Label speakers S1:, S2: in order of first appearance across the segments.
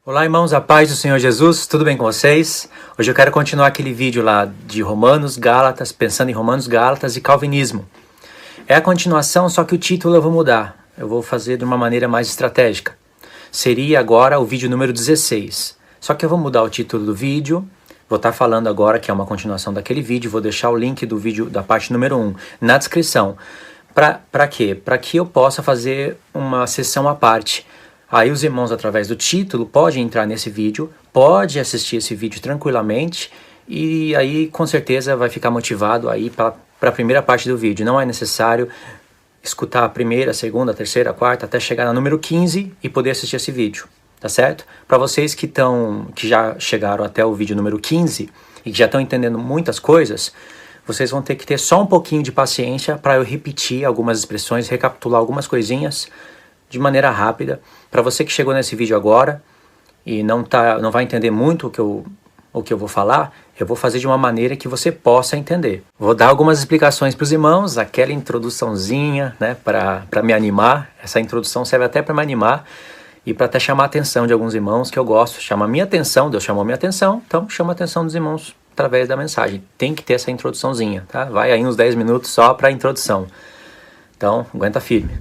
S1: Olá, irmãos, a paz do Senhor Jesus, tudo bem com vocês? Hoje eu quero continuar aquele vídeo lá de Romanos, Gálatas, pensando em Romanos, Gálatas e Calvinismo. É a continuação, só que o título eu vou mudar. Eu vou fazer de uma maneira mais estratégica. Seria agora o vídeo número 16. Só que eu vou mudar o título do vídeo. Vou estar falando agora que é uma continuação daquele vídeo. Vou deixar o link do vídeo da parte número 1 na descrição. Para quê? Para que eu possa fazer uma sessão à parte. Aí os irmãos, através do título, podem entrar nesse vídeo, pode assistir esse vídeo tranquilamente e aí com certeza vai ficar motivado aí para a primeira parte do vídeo. Não é necessário escutar a primeira, a segunda, a terceira, a quarta, até chegar na número 15 e poder assistir esse vídeo, tá certo? Para vocês que já chegaram até o vídeo número 15 e que já estão entendendo muitas coisas, vocês vão ter que ter só um pouquinho de paciência para eu repetir algumas expressões, recapitular algumas coisinhas de maneira rápida. Para você que chegou nesse vídeo agora e não vai entender muito o que eu vou falar, eu vou fazer de uma maneira que você possa entender. Vou dar algumas explicações para os irmãos, aquela introduçãozinha, né, para me animar. Essa introdução serve até para me animar e para até chamar a atenção de alguns irmãos que eu gosto. Chama a minha atenção, Deus chamou a minha atenção, então chama a atenção dos irmãos através da mensagem. Tem que ter essa introduçãozinha, tá? Vai aí uns 10 minutos só para a introdução. Então, aguenta firme.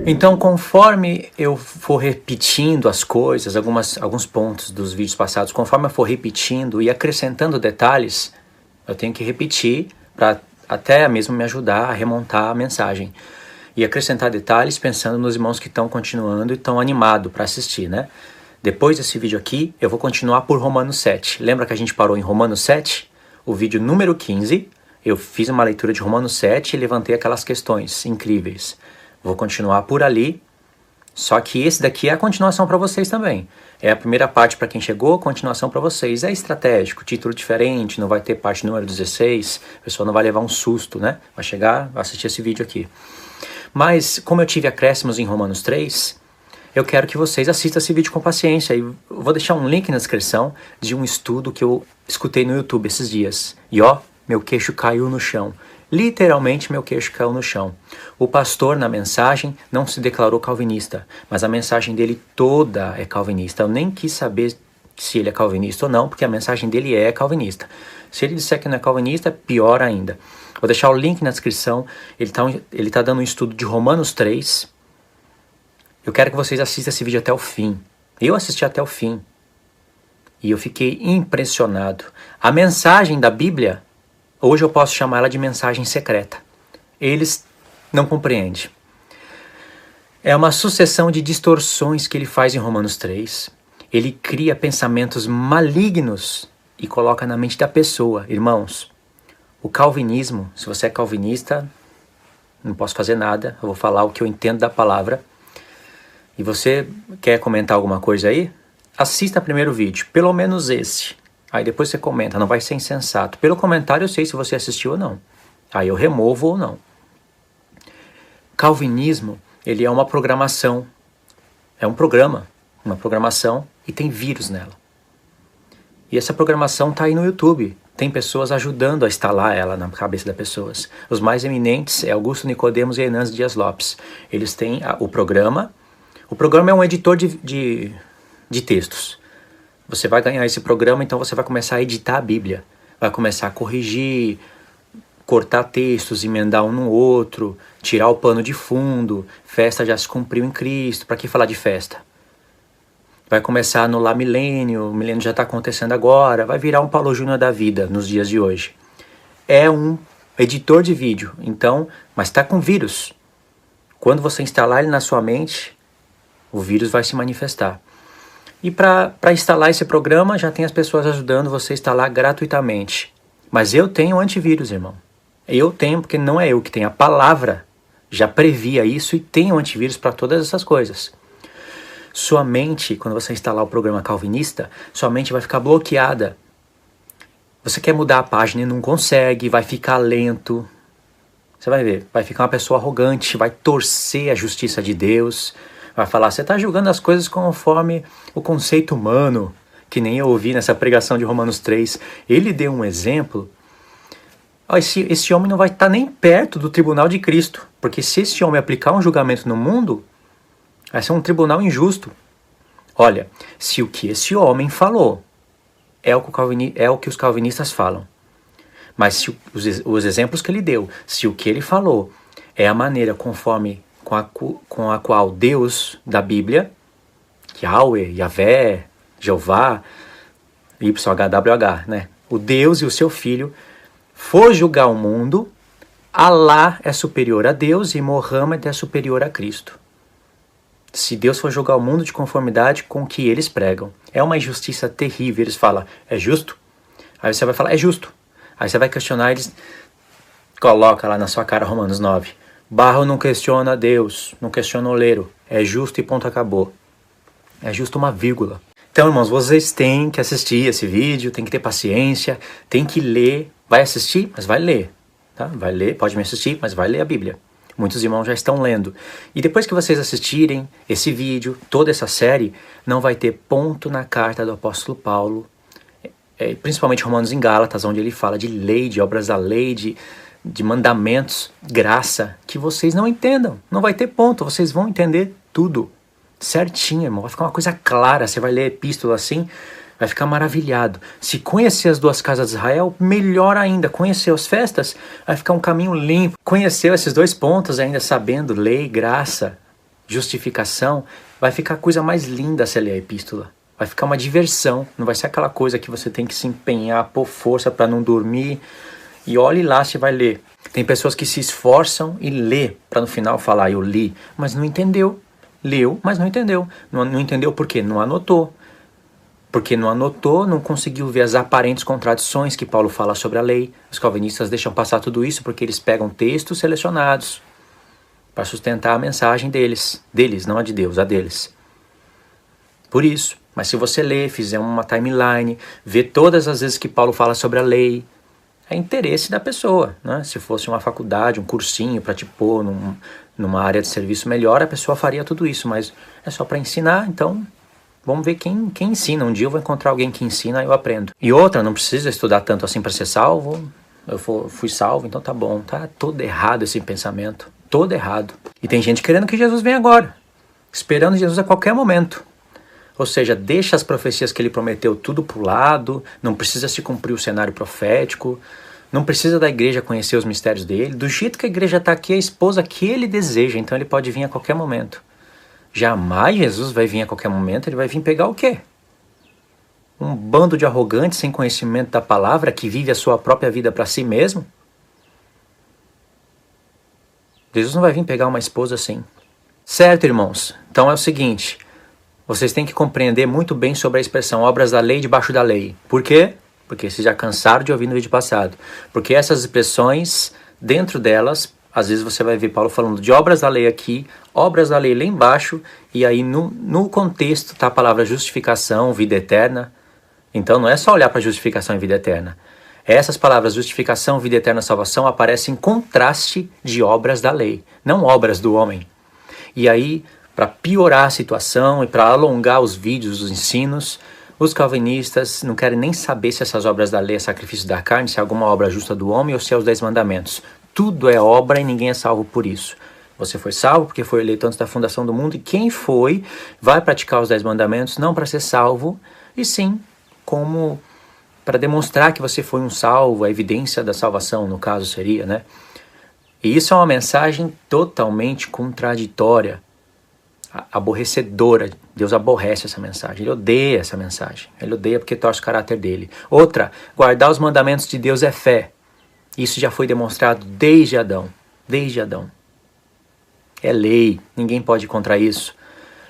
S1: Então, conforme eu for repetindo as coisas, alguns pontos dos vídeos passados, conforme eu for repetindo e acrescentando detalhes, eu tenho que repetir para até mesmo me ajudar a remontar a mensagem. E acrescentar detalhes pensando nos irmãos que estão continuando e estão animados para assistir, né? Depois desse vídeo aqui, eu vou continuar por Romanos 7. Lembra que a gente parou em Romanos 7? O vídeo número 15, eu fiz uma leitura de Romanos 7 e levantei aquelas questões incríveis. Vou continuar por ali, só que esse daqui é a continuação para vocês também. É a primeira parte para quem chegou, a continuação para vocês. É estratégico, título diferente, não vai ter parte número 16, a pessoa não vai levar um susto, né? Vai chegar, vai assistir esse vídeo aqui. Mas, como eu tive acréscimos em Romanos 3, eu quero que vocês assistam esse vídeo com paciência. E eu vou deixar um link na descrição de um estudo que eu escutei no YouTube esses dias. E ó, meu queixo caiu no chão. Literalmente meu queixo caiu no chão. O pastor na mensagem não se declarou calvinista, mas a mensagem dele toda é calvinista. Eu nem quis saber se ele é calvinista ou não, porque a mensagem dele é calvinista. Se ele disser que não é calvinista, pior ainda. Vou deixar o link na descrição. Ele tá dando um estudo de Romanos 3. Eu quero que vocês assistam esse vídeo até o fim. Eu assisti até o fim. E eu fiquei impressionado. A mensagem da Bíblia, hoje eu posso chamar ela de mensagem secreta. Eles não compreendem. É uma sucessão de distorções que ele faz em Romanos 3. Ele cria pensamentos malignos e coloca na mente da pessoa. Irmãos, o calvinismo, se você é calvinista, não posso fazer nada. Eu vou falar o que eu entendo da palavra. E você quer comentar alguma coisa aí? Assista primeiro o vídeo, pelo menos esse. Aí depois você comenta, não vai ser insensato. Pelo comentário eu sei se você assistiu ou não. Aí eu removo ou não. Calvinismo, ele é uma programação. É um programa, uma programação e tem vírus nela. E essa programação está aí no YouTube. Tem pessoas ajudando a instalar ela na cabeça das pessoas. Os mais eminentes é Augusto Nicodemos e Hernandes Dias Lopes. Eles têm o programa. O programa é um editor de textos. Você vai ganhar esse programa, então você vai começar a editar a Bíblia. Vai começar a corrigir, cortar textos, emendar um no outro, tirar o pano de fundo. Festa já se cumpriu em Cristo. Para que falar de festa? Vai começar a anular milênio. O milênio já está acontecendo agora. Vai virar um Paulo Júnior da vida nos dias de hoje. É um editor de vídeo, então, mas está com vírus. Quando você instalar ele na sua mente, o vírus vai se manifestar. E para instalar esse programa, já tem as pessoas ajudando você a instalar gratuitamente. Mas eu tenho antivírus, irmão. Eu tenho, porque não é eu que tenho. A palavra já previa isso e tem um antivírus para todas essas coisas. Sua mente, quando você instalar o programa calvinista, sua mente vai ficar bloqueada. Você quer mudar a página e não consegue, vai ficar lento. Você vai ver, vai ficar uma pessoa arrogante, vai torcer a justiça de Deus. Vai falar, você está julgando as coisas conforme o conceito humano, que nem eu ouvi nessa pregação de Romanos 3. Ele deu um exemplo. Esse homem não vai estar nem perto do tribunal de Cristo, porque se esse homem aplicar um julgamento no mundo, vai ser um tribunal injusto. Olha, se o que esse homem falou é o que os calvinistas falam, mas se os exemplos que ele deu, se o que ele falou é a maneira com a qual Deus da Bíblia, Yahweh, Yahvé, Jeová, YHWH, né? O Deus e o seu Filho for julgar o mundo, Alá é superior a Deus e Mohammed é superior a Cristo. Se Deus for julgar o mundo de conformidade com o que eles pregam. É uma injustiça terrível. Eles falam, é justo? Aí você vai falar, é justo. Aí você vai questionar, eles coloca lá na sua cara Romanos 9. Barro não questiona Deus, não questiona o oleiro. É justo e ponto, acabou. É justo uma vírgula. Então, irmãos, vocês têm que assistir esse vídeo, tem que ter paciência, tem que ler. Vai assistir, mas vai ler. Tá? Vai ler, pode me assistir, mas vai ler a Bíblia. Muitos irmãos já estão lendo. E depois que vocês assistirem esse vídeo, toda essa série, não vai ter ponto na carta do apóstolo Paulo, principalmente Romanos em Gálatas, onde ele fala de lei, de obras da lei, de mandamentos, graça, que vocês não entendam. Não vai ter ponto, vocês vão entender tudo certinho, irmão. Vai ficar uma coisa clara, você vai ler a epístola assim, vai ficar maravilhado. Se conhecer as duas casas de Israel, melhor ainda. Conhecer as festas, vai ficar um caminho limpo. Conhecer esses dois pontos ainda, sabendo lei, graça, justificação, vai ficar a coisa mais linda se ler a epístola. Vai ficar uma diversão. Não vai ser aquela coisa que você tem que se empenhar, pôr força para não dormir. E olhe lá se vai ler. Tem pessoas que se esforçam e lê para no final falar, eu li, mas não entendeu. Leu, mas não entendeu. Não entendeu por quê? Não anotou. Porque não anotou, não conseguiu ver as aparentes contradições que Paulo fala sobre a lei. Os calvinistas deixam passar tudo isso porque eles pegam textos selecionados para sustentar a mensagem deles, não a de Deus, a deles. Por isso, mas se você ler, fizer uma timeline, ver todas as vezes que Paulo fala sobre a lei, é interesse da pessoa, né? Se fosse uma faculdade, um cursinho para te pôr numa área de serviço melhor, a pessoa faria tudo isso, mas é só para ensinar, então vamos ver quem ensina. Um dia eu vou encontrar alguém que ensina e eu aprendo. E outra, não precisa estudar tanto assim para ser salvo. Fui salvo, então tá bom. Tá todo errado esse pensamento. Todo errado. E tem gente querendo que Jesus venha agora. Esperando Jesus a qualquer momento. Ou seja, deixa as profecias que ele prometeu tudo pro lado. Não precisa se cumprir o cenário profético. Não precisa da igreja conhecer os mistérios dele. Do jeito que a igreja está aqui, é a esposa que ele deseja. Então ele pode vir a qualquer momento. Jamais Jesus vai vir a qualquer momento, ele vai vir pegar o quê? Um bando de arrogantes sem conhecimento da palavra que vive a sua própria vida para si mesmo? Jesus não vai vir pegar uma esposa assim. Certo, irmãos? Então é o seguinte, vocês têm que compreender muito bem sobre a expressão obras da lei debaixo da lei. Por quê? Porque vocês já cansaram de ouvir no vídeo passado. Porque essas expressões, dentro delas, às vezes você vai ver Paulo falando de obras da lei aqui, obras da lei lá embaixo, e aí no contexto está a palavra justificação, vida eterna. Então não é só olhar para justificação e vida eterna. Essas palavras justificação, vida eterna, salvação aparecem em contraste de obras da lei, não obras do homem. E aí, para piorar a situação e para alongar os vídeos, os ensinos, os calvinistas não querem nem saber se essas obras da lei é sacrifício da carne, se é alguma obra justa do homem ou se é os 10 mandamentos. Tudo é obra e ninguém é salvo por isso. Você foi salvo porque foi eleito antes da fundação do mundo, e quem foi vai praticar os 10 mandamentos não para ser salvo, e sim como para demonstrar que você foi um salvo, a evidência da salvação, no caso seria, né? E isso é uma mensagem totalmente contraditória, aborrecedora. Deus aborrece essa mensagem, ele odeia essa mensagem, ele odeia porque torce o caráter dele. Outra, guardar os mandamentos de Deus é fé. Isso já foi demonstrado desde Adão. É lei, ninguém pode ir contra isso.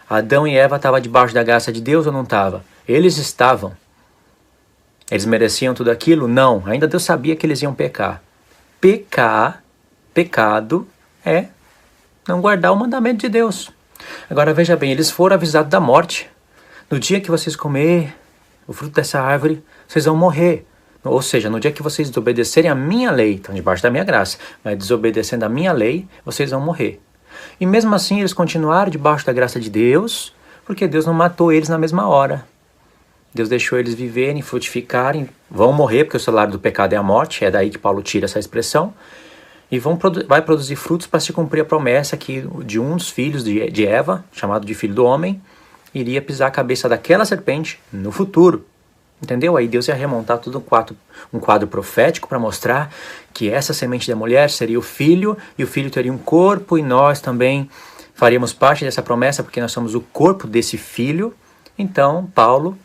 S1: Adão e Eva estavam debaixo da graça de Deus ou não estavam? Eles estavam. Eles mereciam tudo aquilo? Não, ainda Deus sabia que eles iam pecar. Pecado é não guardar o mandamento de Deus. Agora veja bem, eles foram avisados da morte. No dia que vocês comerem o fruto dessa árvore, vocês vão morrer. Ou seja, no dia que vocês desobedecerem a minha lei, estão debaixo da minha graça, mas desobedecendo a minha lei, vocês vão morrer. E mesmo assim eles continuaram debaixo da graça de Deus, porque Deus não matou eles na mesma hora. Deus deixou eles viverem, frutificarem, vão morrer, porque o salário do pecado é a morte, é daí que Paulo tira essa expressão, e vai produzir frutos para se cumprir a promessa que de um dos filhos de Eva, chamado de filho do homem, iria pisar a cabeça daquela serpente no futuro. Entendeu? Aí Deus ia remontar todo um quadro profético para mostrar que essa semente da mulher seria o filho, e o filho teria um corpo, e nós também faríamos parte dessa promessa, porque nós somos o corpo desse filho. Então, Paulo,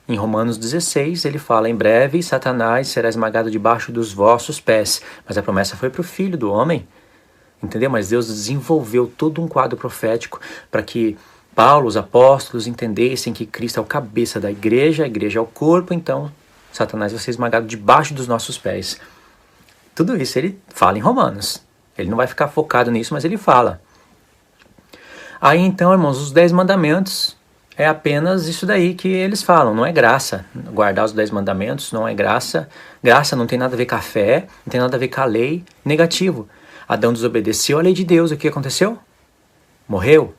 S1: em Romanos 16, ele fala: em breve Satanás será esmagado debaixo dos vossos pés. Mas a promessa foi para o filho do homem. Entendeu? Mas Deus desenvolveu todo um quadro profético para que Paulo, os apóstolos, entendessem que Cristo é o cabeça da igreja, a igreja é o corpo, então Satanás vai ser esmagado debaixo dos nossos pés. Tudo isso ele fala em Romanos. Ele não vai ficar focado nisso, mas ele fala. Aí então, irmãos, os 10 mandamentos é apenas isso daí que eles falam, não é graça. Guardar os 10 mandamentos não é graça. Graça não tem nada a ver com a fé, não tem nada a ver com a lei. Negativo. Adão desobedeceu a lei de Deus, o que aconteceu? Morreu.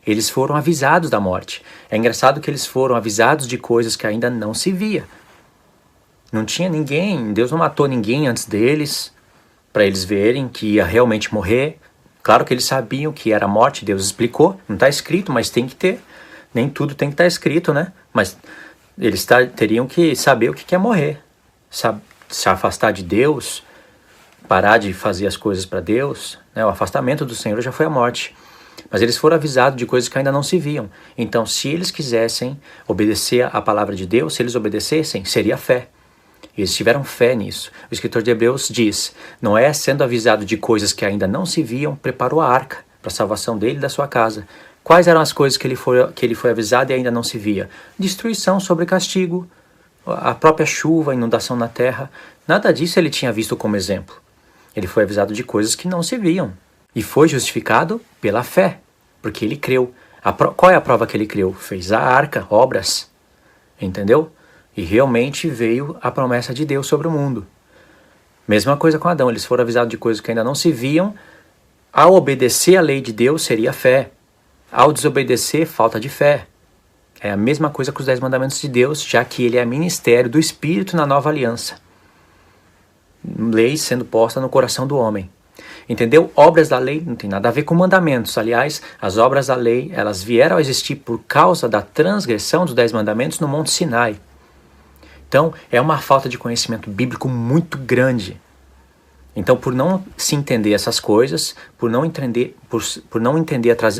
S1: Eles foram avisados da morte. É engraçado que eles foram avisados de coisas que ainda não se via. Não tinha ninguém, Deus não matou ninguém antes deles, para eles verem que ia realmente morrer. Claro que eles sabiam que era morte, Deus explicou, não está escrito, mas tem que ter. Nem tudo tem que estar escrito, né? Mas eles teriam que saber o que é morrer. Se afastar de Deus, parar de fazer as coisas para Deus, né? O afastamento do Senhor já foi a morte. Mas eles foram avisados de coisas que ainda não se viam. Então, se eles quisessem obedecer à palavra de Deus, se eles obedecessem, seria fé. Eles tiveram fé nisso. O escritor de Hebreus diz: Noé, sendo avisado de coisas que ainda não se viam, preparou a arca para a salvação dele e da sua casa. Quais eram as coisas que ele foi avisado e ainda não se via? Destruição sobre castigo, a própria chuva, a inundação na terra. Nada disso ele tinha visto como exemplo. Ele foi avisado de coisas que não se viam. E foi justificado pela fé, porque ele creu. Qual é a prova que ele creu? Fez a arca, obras. Entendeu? E realmente veio a promessa de Deus sobre o mundo. Mesma coisa com Adão. Eles foram avisados de coisas que ainda não se viam. Ao obedecer a lei de Deus seria fé. Ao desobedecer, falta de fé. É a mesma coisa com os 10 mandamentos de Deus, já que ele é ministério do Espírito na nova aliança. Lei sendo posta no coração do homem. Entendeu? Obras da lei não tem nada a ver com mandamentos. Aliás, as obras da lei, elas vieram a existir por causa da transgressão dos 10 mandamentos no Monte Sinai. Então, é uma falta de conhecimento bíblico muito grande. Então, por não se entender essas coisas, por não entender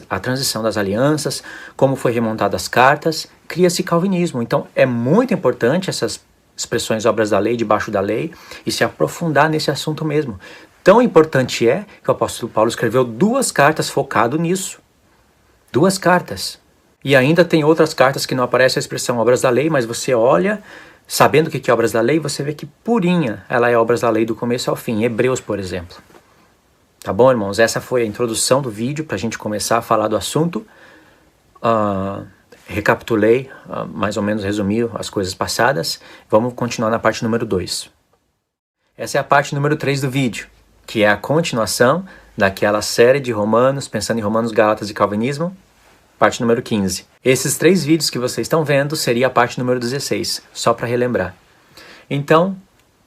S1: a transição das alianças, como foi remontadas as cartas, cria-se calvinismo. Então, é muito importante essas expressões obras da lei, debaixo da lei, e se aprofundar nesse assunto mesmo. Tão importante é que o apóstolo Paulo escreveu 2 cartas focado nisso. 2 cartas. E ainda tem outras cartas que não aparece a expressão obras da lei, mas você olha, sabendo o que é obras da lei, você vê que purinha ela é obras da lei do começo ao fim. Hebreus, por exemplo. Tá bom, irmãos? Essa foi a introdução do vídeo para a gente começar a falar do assunto. Recapitulei, mais ou menos resumi as coisas passadas. Vamos continuar na parte número 2. Essa é a parte número 3 do vídeo, que é a continuação daquela série de Romanos, pensando em Romanos, Gálatas e Calvinismo, parte número 15. Esses 3 vídeos que vocês estão vendo seria a parte número 16, só para relembrar. Então,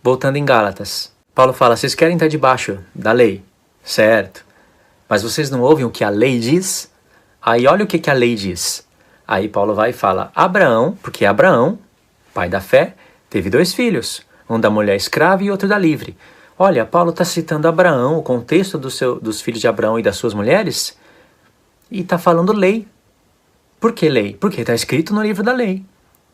S1: voltando em Gálatas, Paulo fala: vocês querem estar debaixo da lei, certo? Mas vocês não ouvem o que a lei diz? Aí olha o que a lei diz. Aí Paulo vai e fala: Abraão, porque Abraão, pai da fé, teve 2 filhos, um da mulher escrava e outro da livre. Olha, Paulo está citando Abraão, o contexto dos filhos de Abraão e das suas mulheres, e está falando lei. Por que lei? Porque está escrito no livro da lei.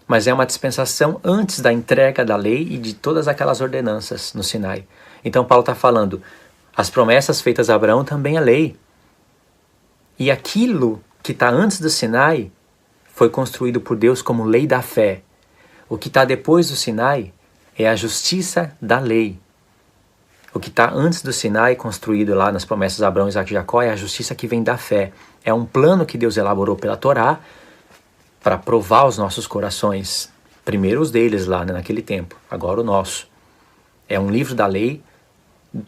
S1: Mas é uma dispensação antes da entrega da lei e de todas aquelas ordenanças no Sinai. Então Paulo está falando, as promessas feitas a Abraão também é lei. E aquilo que está antes do Sinai foi construído por Deus como lei da fé. O que está depois do Sinai é a justiça da lei. O que está antes do Sinai, construído lá nas promessas de Abraão, Isaac e Jacó, é a justiça que vem da fé. É um plano que Deus elaborou pela Torá para provar os nossos corações. Primeiro os deles lá, né, naquele tempo, agora o nosso. É um livro da lei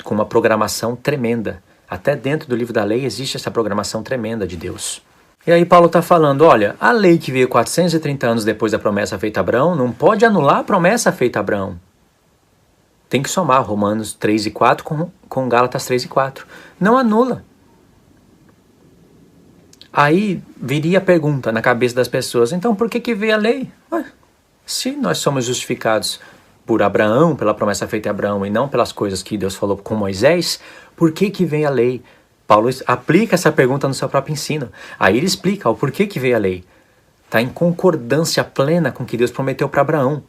S1: com uma programação tremenda. Até dentro do livro da lei existe essa programação tremenda de Deus. E aí Paulo está falando, olha, a lei que veio 430 anos depois da promessa feita a Abraão não pode anular a promessa feita a Abraão. Tem que somar Romanos 3 e 4 com Gálatas 3 e 4. Não anula. Aí viria a pergunta na cabeça das pessoas, então por que veio a lei? Se nós somos justificados por Abraão, pela promessa feita a Abraão e não pelas coisas que Deus falou com Moisés, por que veio a lei? Paulo aplica essa pergunta no seu próprio ensino. Aí ele explica o porquê que veio a lei. Está em concordância plena com o que Deus prometeu para Abraão.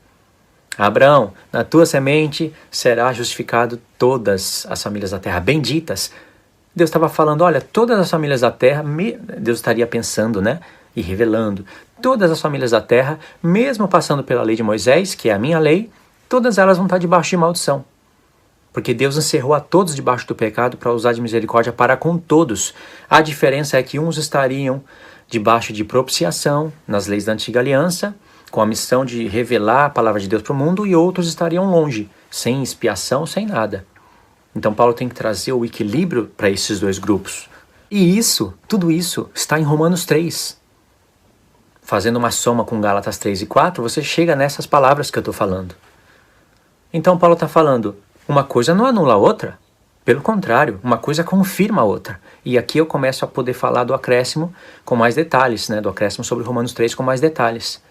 S1: Abraão, na tua semente será justificado todas as famílias da terra, benditas. Deus estava falando, olha, todas as famílias da terra, Deus estaria pensando, né? E revelando, todas as famílias da terra, mesmo passando pela lei de Moisés, que é a minha lei, todas elas vão estar debaixo de maldição. Porque Deus encerrou a todos debaixo do pecado para usar de misericórdia para com todos. A diferença é que uns estariam debaixo de propiciação, nas leis da antiga aliança, com a missão de revelar a palavra de Deus para o mundo, e outros estariam longe, sem expiação, sem nada. Então Paulo tem que trazer o equilíbrio para esses dois grupos. E tudo isso está em Romanos 3. Fazendo uma soma com Gálatas 3 e 4, você chega nessas palavras que eu estou falando. Então Paulo está falando, uma coisa não anula a outra. Pelo contrário, uma coisa confirma a outra. E aqui eu começo a poder falar do acréscimo com mais detalhes, né? Do acréscimo sobre Romanos 3 com mais detalhes.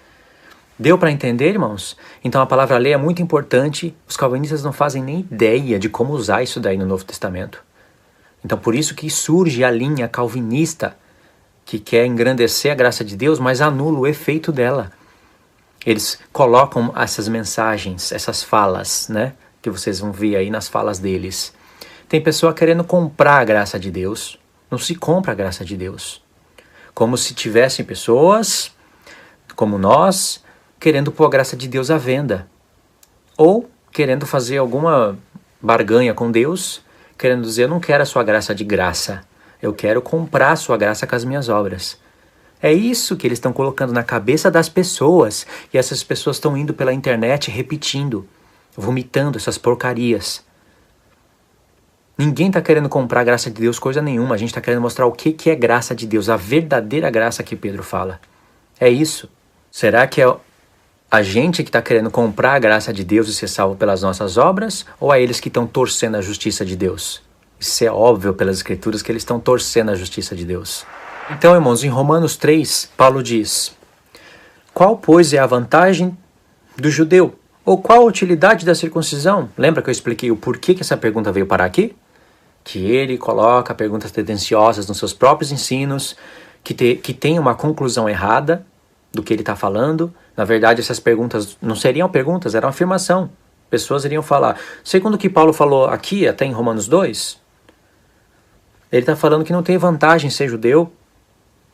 S1: Deu para entender, irmãos? Então a palavra lei é muito importante. Os calvinistas não fazem nem ideia de como usar isso daí no Novo Testamento. Então por isso que surge a linha calvinista, que quer engrandecer a graça de Deus, mas anula o efeito dela. Eles colocam essas mensagens, essas falas, né? Que vocês vão ver aí nas falas deles. Tem pessoa querendo comprar a graça de Deus. Não se compra a graça de Deus. Como se tivessem pessoas, como nós, querendo pôr a graça de Deus à venda. Ou querendo fazer alguma barganha com Deus, querendo dizer, eu não quero a sua graça de graça. Eu quero comprar a sua graça com as minhas obras. É isso que eles estão colocando na cabeça das pessoas. E essas pessoas estão indo pela internet repetindo, vomitando essas porcarias. Ninguém está querendo comprar a graça de Deus coisa nenhuma. A gente está querendo mostrar o que é graça de Deus, a verdadeira graça que Pedro fala. É isso. Será que é a gente que está querendo comprar a graça de Deus e ser salvo pelas nossas obras? Ou é eles que estão torcendo a justiça de Deus? Isso é óbvio pelas Escrituras que eles estão torcendo a justiça de Deus. Então, irmãos, em Romanos 3, Paulo diz, qual, pois, é a vantagem do judeu? Ou qual a utilidade da circuncisão? Lembra que eu expliquei o porquê que essa pergunta veio parar aqui? Que ele coloca perguntas tendenciosas nos seus próprios ensinos, que tem uma conclusão errada do que ele está falando. Na verdade, essas perguntas não seriam perguntas, eram afirmação. Pessoas iriam falar. Segundo o que Paulo falou aqui, até em Romanos 2, ele está falando que não tem vantagem ser judeu,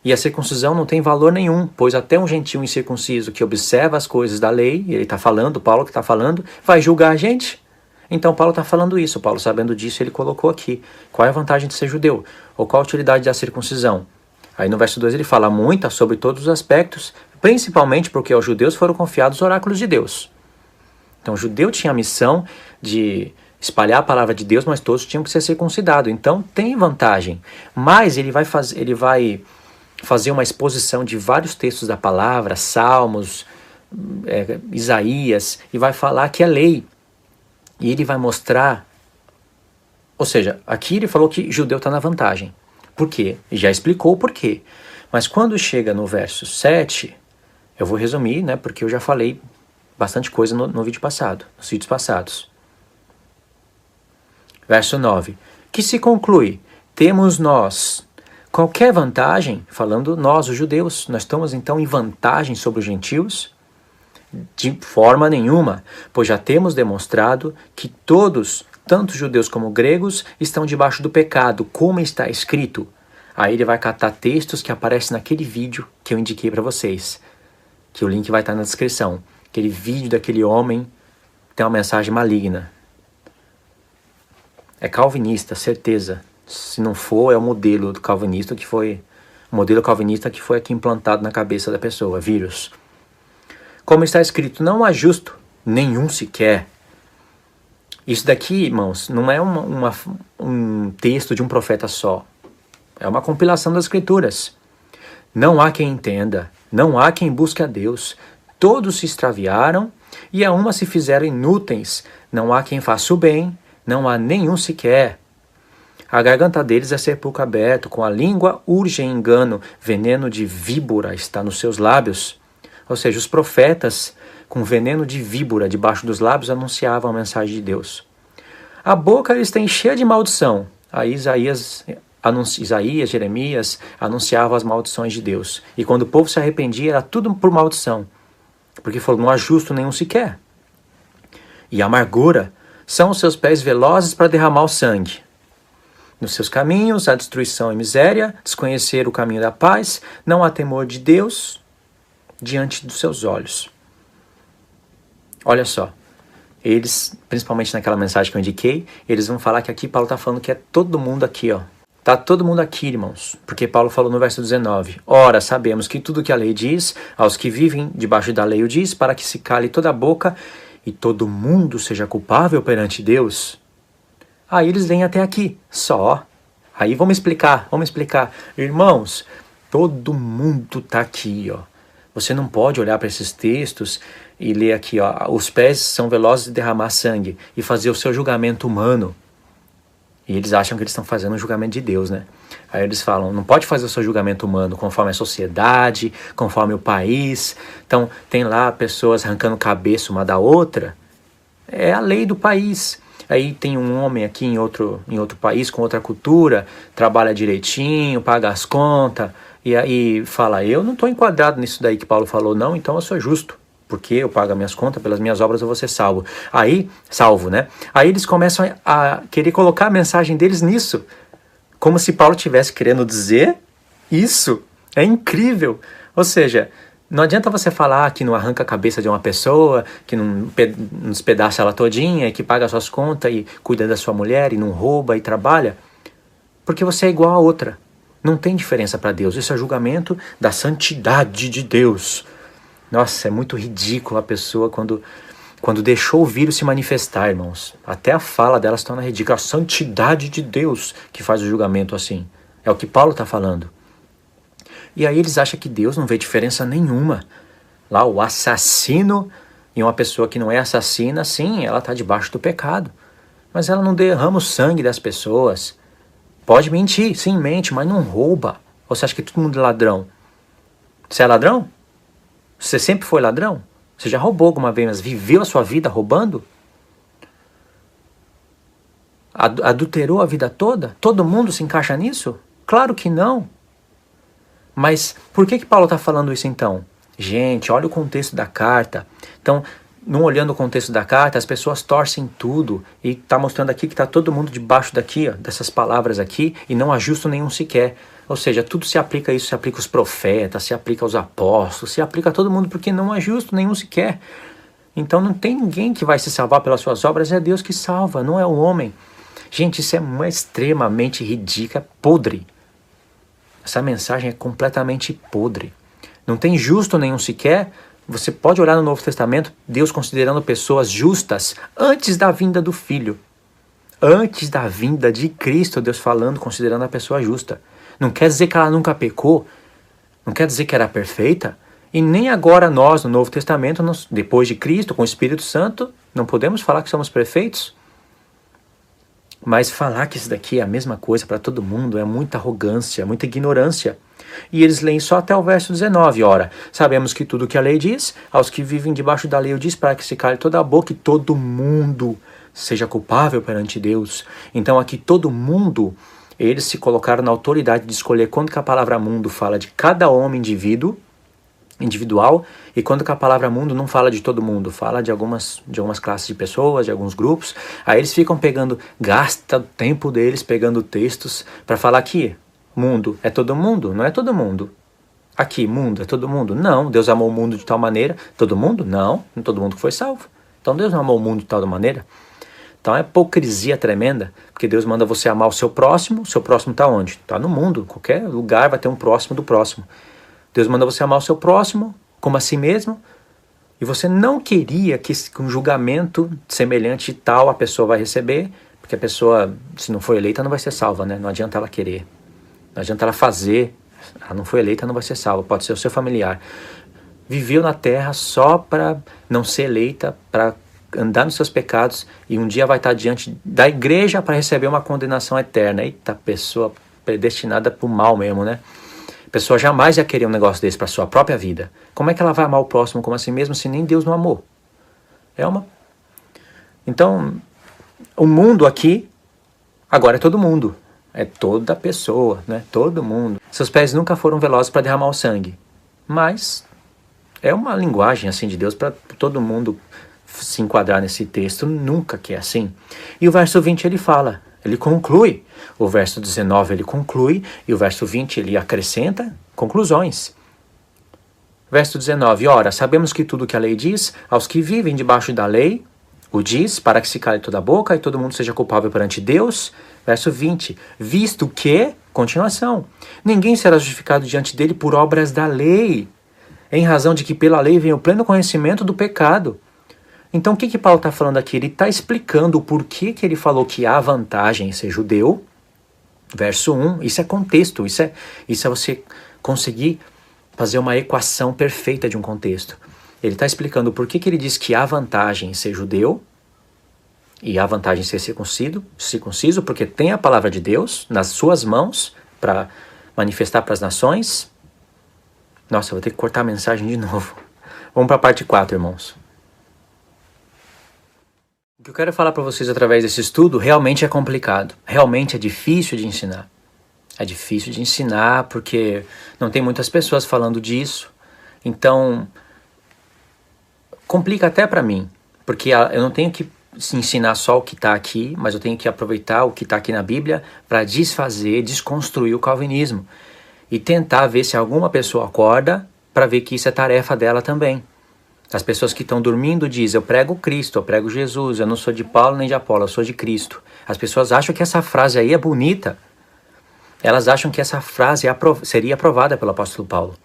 S1: e a circuncisão não tem valor nenhum, pois até um gentio incircunciso que observa as coisas da lei, e ele está falando, Paulo que está falando, vai julgar a gente. Então Paulo está falando isso, Paulo sabendo disso, ele colocou aqui. Qual é a vantagem de ser judeu? Ou qual a utilidade da circuncisão? Aí no verso 2 ele fala muito sobre todos os aspectos, principalmente porque aos judeus foram confiados os oráculos de Deus. Então o judeu tinha a missão de espalhar a palavra de Deus, mas todos tinham que ser circuncidados. Então tem vantagem. Mas ele vai fazer uma exposição de vários textos da palavra, Salmos, Isaías, e vai falar que é lei. E ele vai mostrar, ou seja, aqui ele falou que judeu está na vantagem. Por quê? E já explicou o porquê. Mas quando chega no verso 7, eu vou resumir, né, porque eu já falei bastante coisa no vídeo passado, nos vídeos passados. Verso 9. Que se conclui, temos nós qualquer vantagem, falando nós, os judeus, nós estamos então em vantagem sobre os gentios? De forma nenhuma, pois já temos demonstrado que todos, tanto judeus como gregos, estão debaixo do pecado, como está escrito. Aí ele vai catar textos que aparecem naquele vídeo que eu indiquei para vocês, que o link vai estar na descrição. Aquele vídeo daquele homem tem uma mensagem maligna. É calvinista, certeza. Se não for, é o modelo calvinista que foi aqui implantado na cabeça da pessoa, vírus. Como está escrito, não há justo, nenhum sequer. Isso daqui, irmãos, não é um texto de um profeta só. É uma compilação das Escrituras. Não há quem entenda, não há quem busque a Deus. Todos se extraviaram e a uma se fizeram inúteis. Não há quem faça o bem, não há nenhum sequer. A garganta deles é sepulcro aberto, com a língua urgem engano, veneno de víbora está nos seus lábios. Ou seja, os profetas com veneno de víbora debaixo dos lábios anunciavam a mensagem de Deus. A boca eles têm cheia de maldição. Aí Isaías, Jeremias anunciavam as maldições de Deus. E quando o povo se arrependia, era tudo por maldição. Porque falou, não há justo nenhum sequer. E amargura são os seus pés velozes para derramar o sangue. Nos seus caminhos, há destruição e miséria, desconhecer o caminho da paz, não há temor de Deus diante dos seus olhos. Olha só, eles, principalmente naquela mensagem que eu indiquei, eles vão falar que aqui Paulo está falando que é todo mundo aqui, ó. Tá todo mundo aqui, irmãos, porque Paulo falou no verso 19, ora, sabemos que tudo que a lei diz, aos que vivem debaixo da lei o diz, para que se cale toda a boca e todo mundo seja culpável perante Deus. Aí eles vêm até aqui, só. Aí vamos explicar. Irmãos, todo mundo tá aqui, ó. Você não pode olhar para esses textos e ler aqui, ó, os pés são velozes de derramar sangue e fazer o seu julgamento humano. E eles acham que eles estão fazendo um julgamento de Deus, né? Aí eles falam, não pode fazer o seu julgamento humano conforme a sociedade, conforme o país. Então, tem lá pessoas arrancando cabeça uma da outra. É a lei do país. Aí tem um homem aqui em outro país, com outra cultura, trabalha direitinho, paga as contas, e aí fala, eu não estou enquadrado nisso daí que Paulo falou, não, então eu sou justo, porque eu pago as minhas contas, pelas minhas obras eu vou ser salvo. Aí, salvo, né? Aí eles começam a querer colocar a mensagem deles nisso, como se Paulo estivesse querendo dizer isso. É incrível. Ou seja, não adianta você falar que não arranca a cabeça de uma pessoa, que não despedaça ela todinha, que paga as suas contas e cuida da sua mulher e não rouba e trabalha, porque você é igual a outra. Não tem diferença para Deus. Isso é julgamento da santidade de Deus. Nossa, é muito ridículo a pessoa quando deixou o vírus se manifestar, irmãos. Até a fala dela se torna ridícula. A santidade de Deus que faz o julgamento assim. É o que Paulo está falando. E aí eles acham que Deus não vê diferença nenhuma. Lá o assassino e uma pessoa que não é assassina, sim, ela está debaixo do pecado. Mas ela não derrama o sangue das pessoas. Pode mentir, sim, mente, mas não rouba. Ou você acha que todo mundo é ladrão? Você é ladrão? Você sempre foi ladrão? Você já roubou alguma vez, mas viveu a sua vida roubando? Adulterou a vida toda? Todo mundo se encaixa nisso? Claro que não. Mas por que Paulo está falando isso então? Gente, olha o contexto da carta. Então, não olhando o contexto da carta, as pessoas torcem tudo. E está mostrando aqui que está todo mundo debaixo daqui, ó, dessas palavras aqui, e não há justo nenhum sequer. Ou seja, tudo se aplica a isso, se aplica aos profetas, se aplica aos apóstolos, se aplica a todo mundo, porque não há justo nenhum sequer. Então não tem ninguém que vai se salvar pelas suas obras, é Deus que salva, não é o homem. Gente, isso é extremamente ridículo, é podre. Essa mensagem é completamente podre. Não tem justo nenhum sequer. Você pode olhar no Novo Testamento, Deus considerando pessoas justas antes da vinda do Filho. Antes da vinda de Cristo, Deus falando, considerando a pessoa justa. Não quer dizer que ela nunca pecou, não quer dizer que era perfeita, e nem agora nós, no Novo Testamento, depois de Cristo, com o Espírito Santo, não podemos falar que somos perfeitos. Mas falar que isso daqui é a mesma coisa para todo mundo é muita arrogância, muita ignorância. E eles leem só até o verso 19, ora, sabemos que tudo que a lei diz, aos que vivem debaixo da lei o diz, para que se cale toda a boca e todo mundo seja culpável perante Deus. Então aqui todo mundo, eles se colocaram na autoridade de escolher quando que a palavra mundo fala de cada homem individual, e quando que a palavra mundo não fala de todo mundo, fala de algumas classes de pessoas, de alguns grupos. Aí eles ficam gasta o tempo deles pegando textos para falar que mundo é todo mundo, não é todo mundo. Aqui, mundo é todo mundo? Não, Deus amou o mundo de tal maneira. Todo mundo? Não todo mundo que foi salvo. Então Deus não amou o mundo de tal maneira. Então é hipocrisia tremenda, porque Deus manda você amar o seu próximo está onde? Está no mundo, qualquer lugar vai ter um próximo do próximo. Deus manda você amar o seu próximo, como a si mesmo, e você não queria que um julgamento semelhante tal a pessoa vai receber, porque a pessoa, se não for eleita, não vai ser salva, né? Não adianta ela querer, não adianta ela fazer, ela não foi eleita, não vai ser salva, pode ser o seu familiar. Viveu na terra só para não ser eleita, para andar nos seus pecados e um dia vai estar diante da igreja para receber uma condenação eterna. Eita, pessoa predestinada para o mal mesmo, né? A pessoa jamais ia querer um negócio desse para sua própria vida. Como é que ela vai amar o próximo como assim mesmo se nem Deus não amou? Então, o mundo aqui, agora é todo mundo. É toda pessoa, né? Todo mundo. Seus pés nunca foram velozes para derramar o sangue. Mas é uma linguagem assim de Deus para todo mundo se enquadrar nesse texto. Nunca que é assim. E o verso 20 ele fala, ele conclui. O verso 19 ele conclui e o verso 20 ele acrescenta conclusões. Verso 19, ora, sabemos que tudo que a lei diz, aos que vivem debaixo da lei, o diz para que se cale toda a boca e todo mundo seja culpável perante Deus. Verso 20, visto que, continuação, ninguém será justificado diante dele por obras da lei, em razão de que pela lei vem o pleno conhecimento do pecado. Então o que Paulo está falando aqui? Ele está explicando o porquê que ele falou que há vantagem em ser judeu. Verso 1, isso é contexto, isso é você conseguir fazer uma equação perfeita de um contexto. Ele está explicando por que ele diz que há vantagem em ser judeu e há vantagem em ser circunciso, porque tem a palavra de Deus nas suas mãos para manifestar para as nações. Nossa, eu vou ter que cortar a mensagem de novo. Vamos para a parte 4, irmãos. O que eu quero falar para vocês através desse estudo realmente é complicado, realmente é difícil de ensinar. É difícil de ensinar porque não tem muitas pessoas falando disso. Então, complica até para mim, porque eu não tenho que ensinar só o que está aqui, mas eu tenho que aproveitar o que está aqui na Bíblia para desconstruir o calvinismo e tentar ver se alguma pessoa acorda para ver que isso é tarefa dela também. As pessoas que estão dormindo dizem, eu prego Cristo, eu prego Jesus, eu não sou de Paulo nem de Apolo, eu sou de Cristo. As pessoas acham que essa frase aí é bonita. Elas acham que essa frase seria aprovada pelo apóstolo Paulo.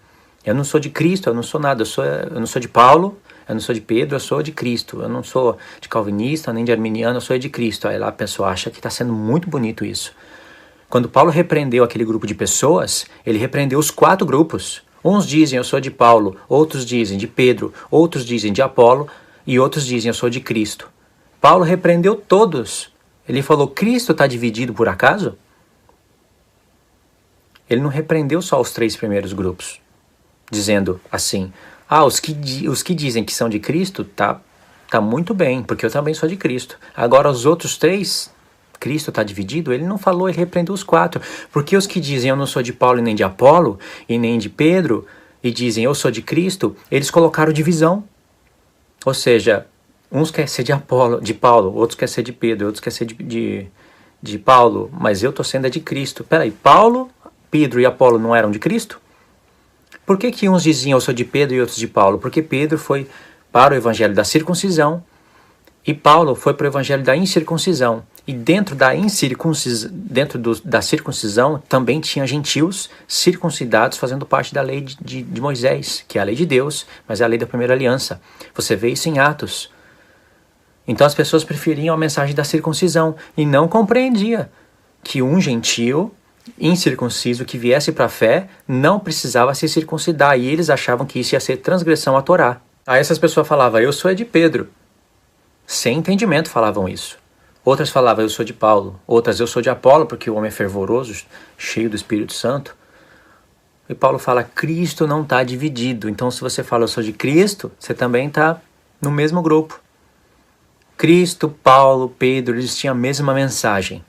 S1: Eu não sou de Cristo, eu não sou nada, eu não sou de Paulo, eu não sou de Pedro, eu sou de Cristo. Eu não sou de calvinista, nem de arminiano, eu sou de Cristo. Aí lá a pessoa acha que está sendo muito bonito isso. Quando Paulo repreendeu aquele grupo de pessoas, ele repreendeu os 4 grupos. Uns dizem, eu sou de Paulo, outros dizem de Pedro, outros dizem de Apolo e outros dizem, eu sou de Cristo. Paulo repreendeu todos. Ele falou, Cristo está dividido por acaso? Ele não repreendeu só os 3 primeiros grupos, dizendo assim, os que dizem que são de Cristo, tá muito bem, porque eu também sou de Cristo. Agora os outros 3, Cristo está dividido, ele não falou, ele repreendeu os 4. Porque os que dizem eu não sou de Paulo e nem de Apolo, e nem de Pedro, e dizem eu sou de Cristo, eles colocaram divisão. Ou seja, uns querem ser de Paulo, outros querem ser de Pedro, outros querem ser de Paulo, mas eu estou sendo de Cristo. Peraí, Paulo, Pedro e Apolo não eram de Cristo? Por que uns diziam eu sou de Pedro e outros de Paulo? Porque Pedro foi para o evangelho da circuncisão e Paulo foi para o evangelho da incircuncisão. E dentro da circuncisão também tinha gentios circuncidados fazendo parte da lei de Moisés, que é a lei de Deus, mas é a lei da primeira aliança. Você vê isso em Atos. Então as pessoas preferiam a mensagem da circuncisão e não compreendia que um gentio incircunciso que viesse para a fé não precisava se circuncidar e eles achavam que isso ia ser transgressão à Torá. Aí essas pessoas falavam, eu sou de Pedro. Sem entendimento falavam isso. Outras falavam, eu sou de Paulo. Outras, eu sou de Apolo, porque o homem é fervoroso, cheio do Espírito Santo. E Paulo fala, Cristo não está dividido. Então se você fala, eu sou de Cristo, você também está no mesmo grupo. Cristo, Paulo, Pedro, eles tinham a mesma mensagem.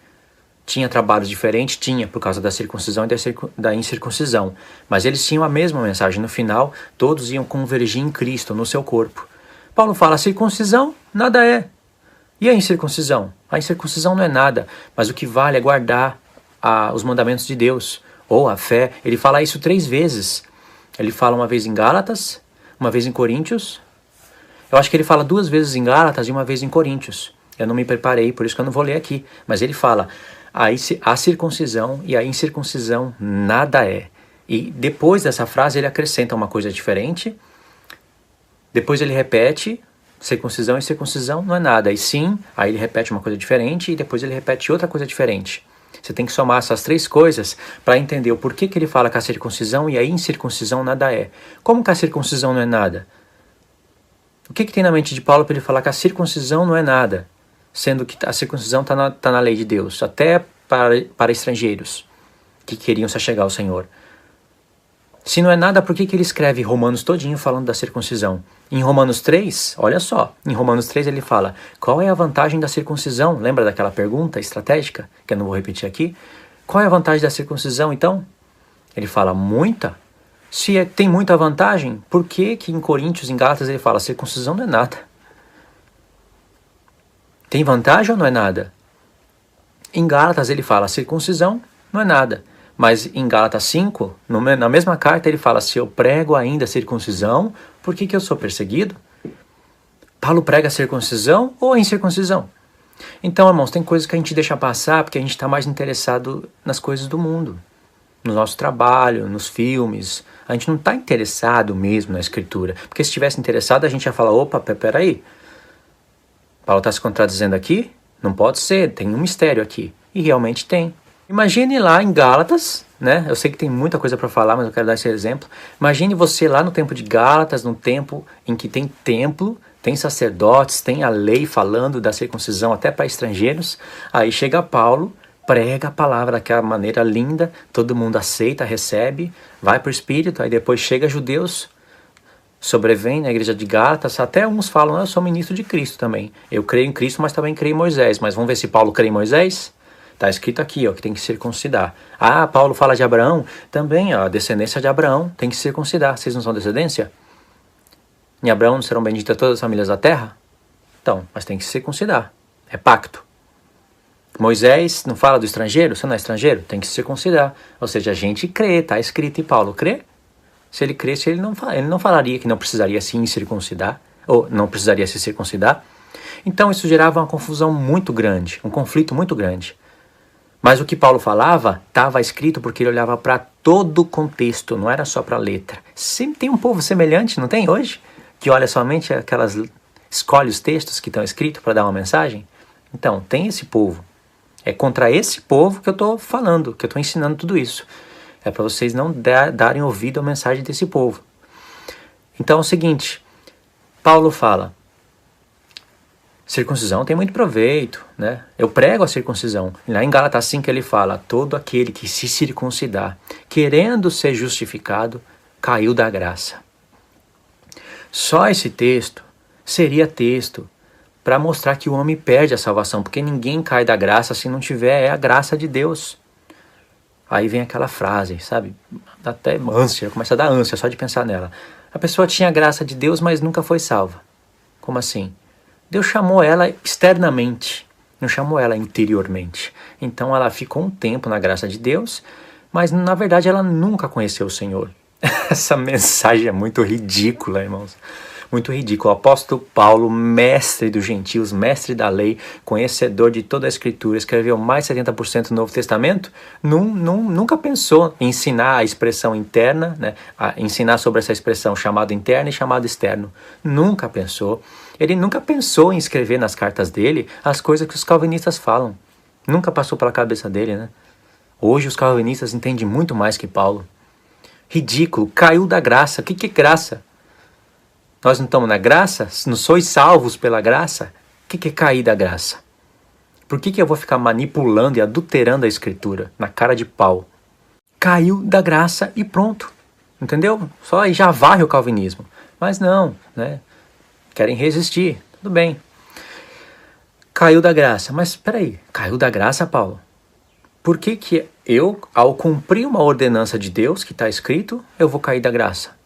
S1: Tinha trabalhos diferentes? Tinha, por causa da circuncisão e da incircuncisão. Mas eles tinham a mesma mensagem. No final, todos iam convergir em Cristo, no seu corpo. Paulo fala, a circuncisão nada é. E a incircuncisão? A incircuncisão não é nada, mas o que vale é guardar os mandamentos de Deus, ou a fé. Ele fala isso 3 vezes. Ele fala uma vez em Gálatas, uma vez em Coríntios. Eu acho que ele fala 2 vezes em Gálatas e uma vez em Coríntios. Eu não me preparei, por isso que eu não vou ler aqui. Mas ele fala, a circuncisão e a incircuncisão nada é. E depois dessa frase ele acrescenta uma coisa diferente. Depois ele repete, circuncisão e circuncisão não é nada. E sim, aí ele repete uma coisa diferente e depois ele repete outra coisa diferente. Você tem que somar essas 3 coisas para entender o porquê que ele fala que a circuncisão e a incircuncisão nada é. Como que a circuncisão não é nada? O que tem na mente de Paulo para ele falar que a circuncisão não é nada, sendo que a circuncisão está na lei de Deus, até para estrangeiros que queriam se achegar ao Senhor? Se não é nada, por que ele escreve Romanos todinho falando da circuncisão? Em Romanos 3, olha só, em Romanos 3 ele fala, qual é a vantagem da circuncisão? Lembra daquela pergunta estratégica, que eu não vou repetir aqui? Qual é a vantagem da circuncisão, então? Ele fala, muita. Se tem muita vantagem, por que em Coríntios, em Gálatas, ele fala, circuncisão não é nada? Tem vantagem ou não é nada? Em Gálatas ele fala, circuncisão não é nada. Mas em Gálatas 5, na mesma carta, ele fala, se eu prego ainda a circuncisão, por que eu sou perseguido? Paulo prega a circuncisão ou a incircuncisão? Então, irmãos, tem coisas que a gente deixa passar porque a gente está mais interessado nas coisas do mundo. No nosso trabalho, nos filmes. A gente não está interessado mesmo na Escritura. Porque se estivesse interessado, a gente ia falar, opa, peraí. Paulo está se contradizendo aqui? Não pode ser, tem um mistério aqui. E realmente tem. Imagine lá em Gálatas, né? Eu sei que tem muita coisa para falar, mas eu quero dar esse exemplo. Imagine você lá no tempo de Gálatas, num tempo em que tem templo, tem sacerdotes, tem a lei falando da circuncisão até para estrangeiros. Aí chega Paulo, prega a palavra daquela maneira linda, todo mundo aceita, recebe, vai para o Espírito, aí depois chega judeus, sobrevém na igreja de Gálatas, até uns falam, eu sou ministro de Cristo também. Eu creio em Cristo, mas também creio em Moisés. Mas vamos ver se Paulo crê em Moisés? Está escrito aqui, ó, que tem que circuncidar. Ah, Paulo fala de Abraão? Também, ó, a descendência de Abraão tem que circuncidar. Vocês não são descendência? Em Abraão não serão benditas todas as famílias da terra? Então, mas tem que circuncidar. É pacto. Moisés não fala do estrangeiro? Você não é estrangeiro? Tem que circuncidar. Ou seja, a gente crê, está escrito. E Paulo crê? Se ele cresce, ele não falaria que não precisaria sim circuncidar, ou não precisaria se circuncidar. Então, isso gerava uma confusão muito grande, um conflito muito grande. Mas o que Paulo falava estava escrito porque ele olhava para todo o contexto, não era só para a letra. Sempre tem um povo semelhante, não tem hoje? Que olha somente escolhe os textos que estão escritos para dar uma mensagem? Então, tem esse povo. É contra esse povo que eu estou falando, que eu estou ensinando tudo isso. É para vocês não darem ouvido à mensagem desse povo. Então é o seguinte, Paulo fala, circuncisão tem muito proveito, né? Eu prego a circuncisão. Lá em Gálatas 5 ele fala, todo aquele que se circuncidar, querendo ser justificado, caiu da graça. Só esse texto seria texto para mostrar que o homem perde a salvação, porque ninguém cai da graça se não tiver a graça de Deus. Aí vem aquela frase, sabe? Dá até ânsia, começa a dar ânsia só de pensar nela. A pessoa tinha a graça de Deus, mas nunca foi salva. Como assim? Deus chamou ela externamente, não chamou ela interiormente. Então ela ficou um tempo na graça de Deus, mas na verdade ela nunca conheceu o Senhor. Essa mensagem é muito ridícula, irmãos. Muito ridículo. O apóstolo Paulo, mestre dos gentios, mestre da lei, conhecedor de toda a Escritura, escreveu mais de 70% do Novo Testamento, nunca pensou em ensinar a expressão interna, né? Ensinar sobre essa expressão chamado interno e chamado externo. Nunca pensou. Ele nunca pensou em escrever nas cartas dele as coisas que os calvinistas falam. Nunca passou pela cabeça dele, né? Hoje os calvinistas entendem muito mais que Paulo. Ridículo, caiu da graça. O que é graça? Nós não estamos na graça? Não sois salvos pela graça? O que é cair da graça? Por que eu vou ficar manipulando e adulterando a Escritura na cara de pau? Caiu da graça e pronto. Entendeu? Só aí já varre o calvinismo. Mas não, né? Querem resistir. Tudo bem. Caiu da graça. Mas espera aí. Caiu da graça, Paulo? Por que eu, ao cumprir uma ordenança de Deus que está escrito, eu vou cair da graça?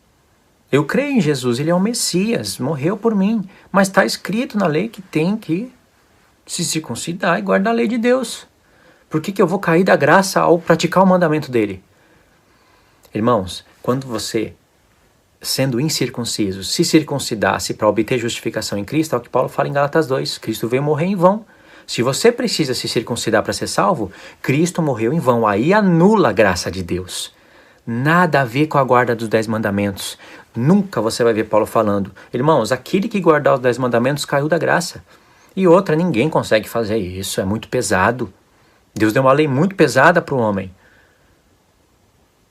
S1: Eu creio em Jesus, ele é o Messias, morreu por mim, mas está escrito na lei que tem que se circuncidar e guardar a lei de Deus. Por que eu vou cair da graça ao praticar o mandamento dele? Irmãos, quando você, sendo incircunciso, se circuncidasse para obter justificação em Cristo, é o que Paulo fala em Gálatas 2, Cristo veio morrer em vão. Se você precisa se circuncidar para ser salvo, Cristo morreu em vão, aí anula a graça de Deus. Nada a ver com a guarda dos 10 mandamentos. Nunca você vai ver Paulo falando, irmãos, aquele que guardar os 10 mandamentos caiu da graça. E outra, ninguém consegue fazer isso, é muito pesado. Deus deu uma lei muito pesada para o homem.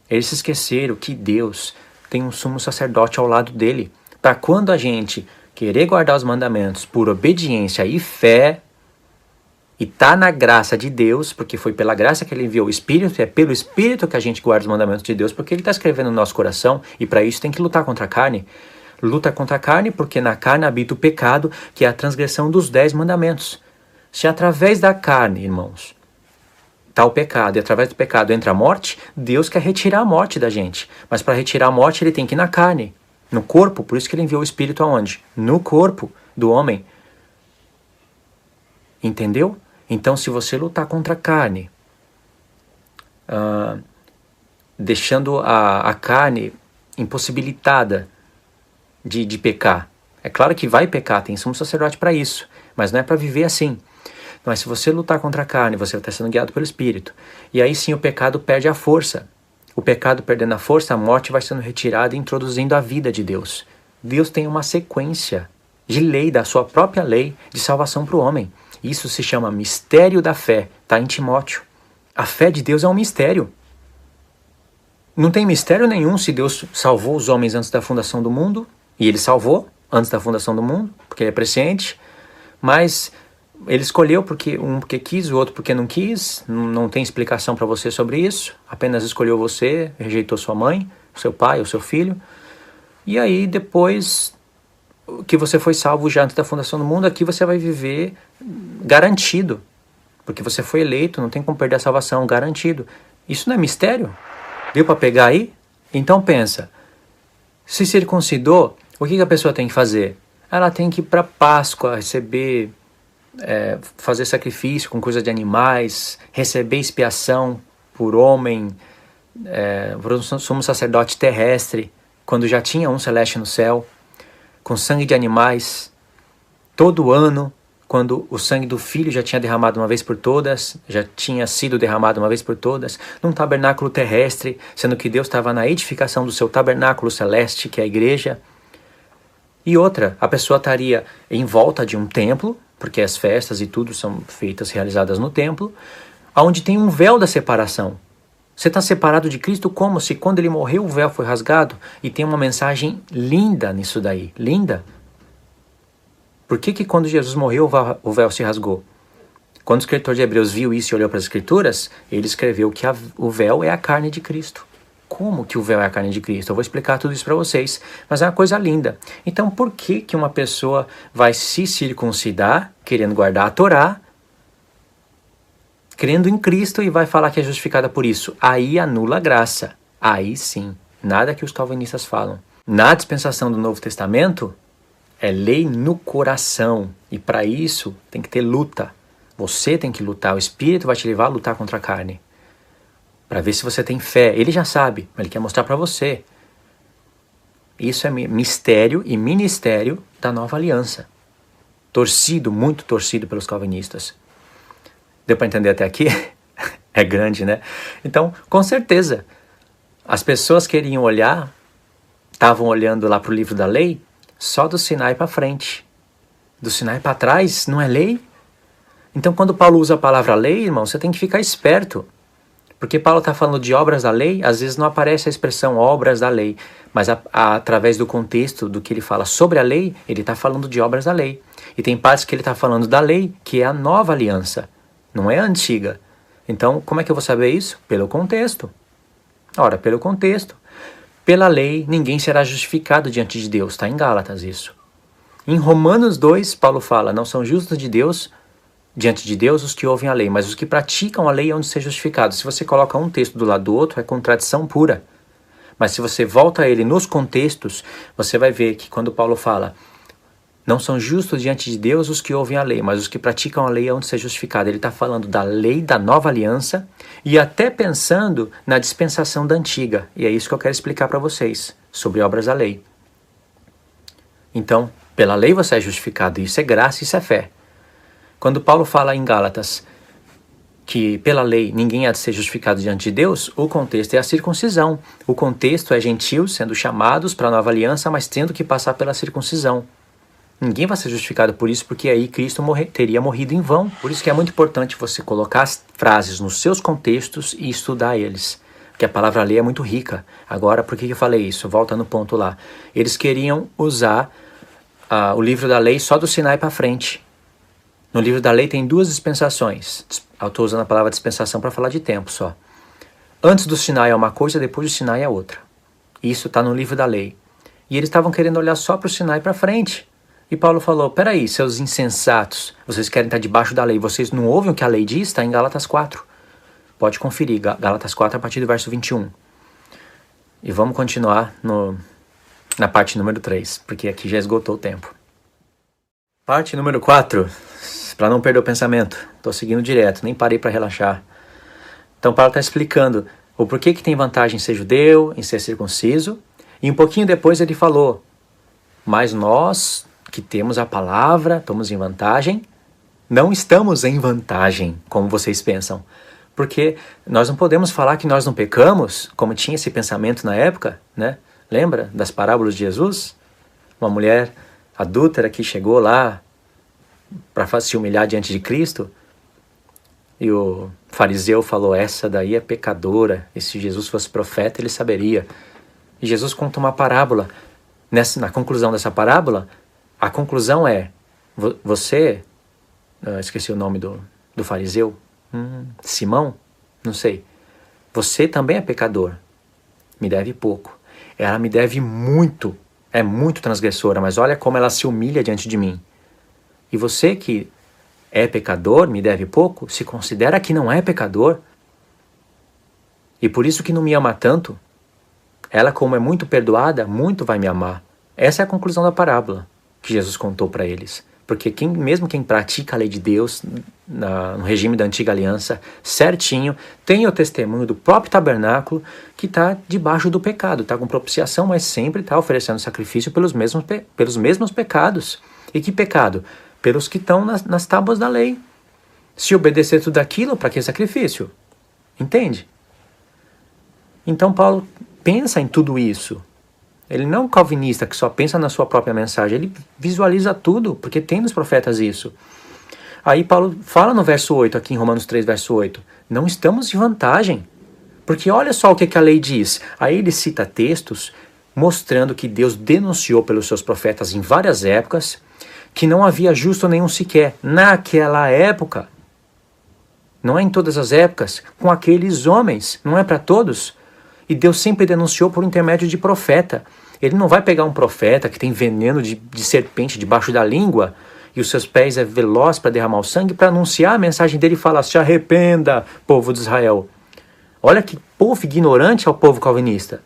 S1: Eles se esqueceram que Deus tem um sumo sacerdote ao lado dele. Para quando a gente querer guardar os mandamentos por obediência e fé, e tá na graça de Deus, porque foi pela graça que ele enviou o Espírito, é pelo Espírito que a gente guarda os mandamentos de Deus, porque ele está escrevendo no nosso coração, e para isso tem que lutar contra a carne. Luta contra a carne porque na carne habita o pecado, que é a transgressão dos 10 mandamentos. Se através da carne, irmãos, está o pecado, e através do pecado entra a morte, Deus quer retirar a morte da gente. Mas para retirar a morte ele tem que ir na carne, no corpo, por isso que ele enviou o Espírito aonde? No corpo do homem. Entendeu? Então, se você lutar contra a carne, deixando a carne impossibilitada de pecar, é claro que vai pecar, tem sumo sacerdote para isso, mas não é para viver assim. Mas se você lutar contra a carne, você vai estar sendo guiado pelo Espírito. E aí sim o pecado perde a força. O pecado perdendo a força, a morte vai sendo retirada e introduzindo a vida de Deus. Deus tem uma sequência de lei, da sua própria lei, de salvação para o homem. Isso se chama mistério da fé, está em Timóteo. A fé de Deus é um mistério. Não tem mistério nenhum se Deus salvou os homens antes da fundação do mundo, e ele salvou antes da fundação do mundo, porque ele é presciente, mas ele escolheu porque quis, o outro porque não quis, não tem explicação para você sobre isso, apenas escolheu você, rejeitou sua mãe, seu pai ou seu filho, e aí depois que você foi salvo já antes da fundação do mundo, aqui você vai viver garantido, porque você foi eleito, não tem como perder a salvação, garantido. Isso não é mistério? Deu para pegar aí? Então pensa, se circuncidou, o que a pessoa tem que fazer? Ela tem que ir para Páscoa, receber, fazer sacrifício com coisas de animais, receber expiação por homem, por um sumo sacerdote terrestre, quando já tinha um celeste no céu, com sangue de animais, todo ano, quando o sangue do Filho já tinha derramado uma vez por todas, já tinha sido derramado uma vez por todas, num tabernáculo terrestre, sendo que Deus estava na edificação do seu tabernáculo celeste, que é a igreja. E outra, a pessoa estaria em volta de um templo, porque as festas e tudo são feitas, realizadas no templo, onde tem um véu da separação. Você está separado de Cristo como se quando ele morreu o véu foi rasgado, e tem uma mensagem linda nisso daí, linda. Por que quando Jesus morreu o véu se rasgou? Quando o escritor de Hebreus viu isso e olhou para as Escrituras, ele escreveu que o véu é a carne de Cristo. Como que o véu é a carne de Cristo? Eu vou explicar tudo isso para vocês, mas é uma coisa linda. Então por que uma pessoa vai se circuncidar, querendo guardar a Torá, crendo em Cristo e vai falar que é justificada por isso? Aí anula a graça. Aí sim, nada que os calvinistas falam. Na dispensação do Novo Testamento, é lei no coração, e para isso tem que ter luta. Você tem que lutar, o Espírito vai te levar a lutar contra a carne, para ver se você tem fé. Ele já sabe, mas ele quer mostrar para você. Isso é mistério e ministério da nova aliança. Torcido, muito torcido pelos calvinistas. Deu para entender até aqui? É grande, né? Então, com certeza, as pessoas queriam olhar, estavam olhando lá para o livro da lei, só do Sinai para frente. Do Sinai para trás não é lei? Então quando Paulo usa a palavra lei, irmão, você tem que ficar esperto. Porque Paulo está falando de obras da lei, às vezes não aparece a expressão obras da lei, mas através do contexto do que ele fala sobre a lei, ele está falando de obras da lei. E tem partes que ele está falando da lei, que é a nova aliança, não é a antiga. Então como é que eu vou saber isso? Pelo contexto. Ora, pelo contexto. Pela lei, ninguém será justificado diante de Deus. Está em Gálatas isso. Em Romanos 2, Paulo fala, não são justos diante de Deus os que ouvem a lei, mas os que praticam a lei hão de ser justificados. Se você coloca um texto do lado do outro, é contradição pura. Mas se você volta a ele nos contextos, você vai ver que quando Paulo fala, não são justos diante de Deus os que ouvem a lei, mas os que praticam a lei hão de ser justificados. Ele está falando da lei da nova aliança e até pensando na dispensação da antiga. E é isso que eu quero explicar para vocês, sobre obras da lei. Então, pela lei você é justificado, isso é graça, isso é fé. Quando Paulo fala em Gálatas que pela lei ninguém há de ser justificado diante de Deus, o contexto é a circuncisão. O contexto é gentios sendo chamados para a nova aliança, mas tendo que passar pela circuncisão. Ninguém vai ser justificado por isso, porque aí Cristo teria morrido em vão. Por isso que é muito importante você colocar as frases nos seus contextos e estudar eles. Porque a palavra lei é muito rica. Agora, por que eu falei isso? Volta no ponto lá. Eles queriam usar o livro da lei só do Sinai para frente. No livro da lei tem 2 dispensações. Eu estou usando a palavra dispensação para falar de tempo só. Antes do Sinai é uma coisa, depois do Sinai é outra. Isso está no livro da lei. E eles estavam querendo olhar só para o Sinai para frente. E Paulo falou, peraí, seus insensatos, vocês querem estar debaixo da lei, vocês não ouvem o que a lei diz? Está em Gálatas 4. Pode conferir, Gálatas 4 a partir do verso 21. E vamos continuar na parte número 3, porque aqui já esgotou o tempo. Parte número 4, para não perder o pensamento. Estou seguindo direto, nem parei para relaxar. Então Paulo está explicando o porquê que tem vantagem em ser judeu, em ser circunciso. E um pouquinho depois ele falou, mas nós que temos a palavra, estamos em vantagem, não estamos em vantagem, como vocês pensam. Porque nós não podemos falar que nós não pecamos, como tinha esse pensamento na época, né? Lembra das parábolas de Jesus? Uma mulher adúltera que chegou lá para se humilhar diante de Cristo, e o fariseu falou, essa daí é pecadora, e se Jesus fosse profeta ele saberia. E Jesus conta uma parábola. Na conclusão dessa parábola, a conclusão é, você, esqueci o nome do fariseu, Simão, não sei, você também é pecador, me deve pouco. Ela me deve muito, é muito transgressora, mas olha como ela se humilha diante de mim. E você que é pecador, me deve pouco, se considera que não é pecador, e por isso que não me ama tanto, ela como é muito perdoada, muito vai me amar. Essa é a conclusão da parábola que Jesus contou para eles. Porque mesmo quem pratica a lei de Deus no regime da antiga aliança, certinho, tem o testemunho do próprio tabernáculo que está debaixo do pecado, está com propiciação, mas sempre está oferecendo sacrifício pelos mesmos pecados. E que pecado? Pelos que estão nas tábuas da lei. Se obedecer tudo aquilo, para que sacrifício? Entende? Então Paulo pensa em tudo isso. Ele não é um calvinista que só pensa na sua própria mensagem, ele visualiza tudo, porque tem nos profetas isso. Aí Paulo fala no verso 8, aqui em Romanos 3, verso 8, não estamos em vantagem, porque olha só o que a lei diz. Aí ele cita textos mostrando que Deus denunciou pelos seus profetas em várias épocas que não havia justo nenhum sequer, naquela época. Não é em todas as épocas, com aqueles homens, não é para todos. E Deus sempre denunciou por intermédio de profeta. Ele não vai pegar um profeta que tem veneno de serpente debaixo da língua e os seus pés é veloz para derramar o sangue para anunciar a mensagem dele e falar, se arrependa, povo de Israel. Olha que povo ignorante é o povo calvinista.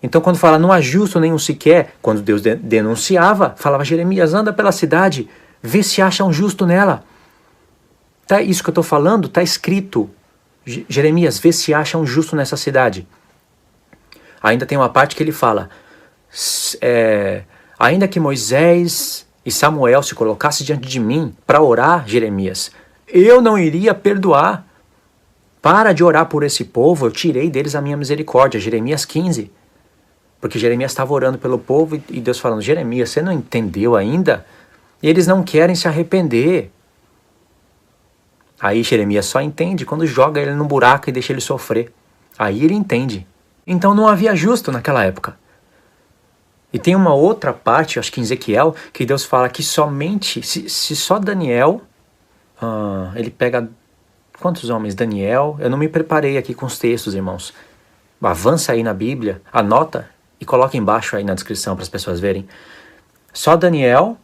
S1: Então quando fala não há justo nenhum sequer, quando Deus denunciava, falava, Jeremias, anda pela cidade, vê se acha um justo nela. Tá, isso que eu estou falando está escrito. Jeremias, vê se acha um justo nessa cidade. Ainda tem uma parte que ele fala, ainda que Moisés e Samuel se colocassem diante de mim para orar, Jeremias, eu não iria perdoar. Para de orar por esse povo, eu tirei deles a minha misericórdia. Jeremias 15. Porque Jeremias estava orando pelo povo e Deus falando, Jeremias, você não entendeu ainda? E eles não querem se arrepender. Aí Jeremias só entende quando joga ele num buraco e deixa ele sofrer. Aí ele entende. Então não havia justo naquela época. E tem uma outra parte, acho que em Ezequiel, que Deus fala que somente, se só Daniel, ele pega quantos homens? Daniel, eu não me preparei aqui com os textos, irmãos. Avança aí na Bíblia, anota e coloca embaixo aí na descrição para as pessoas verem. Só Daniel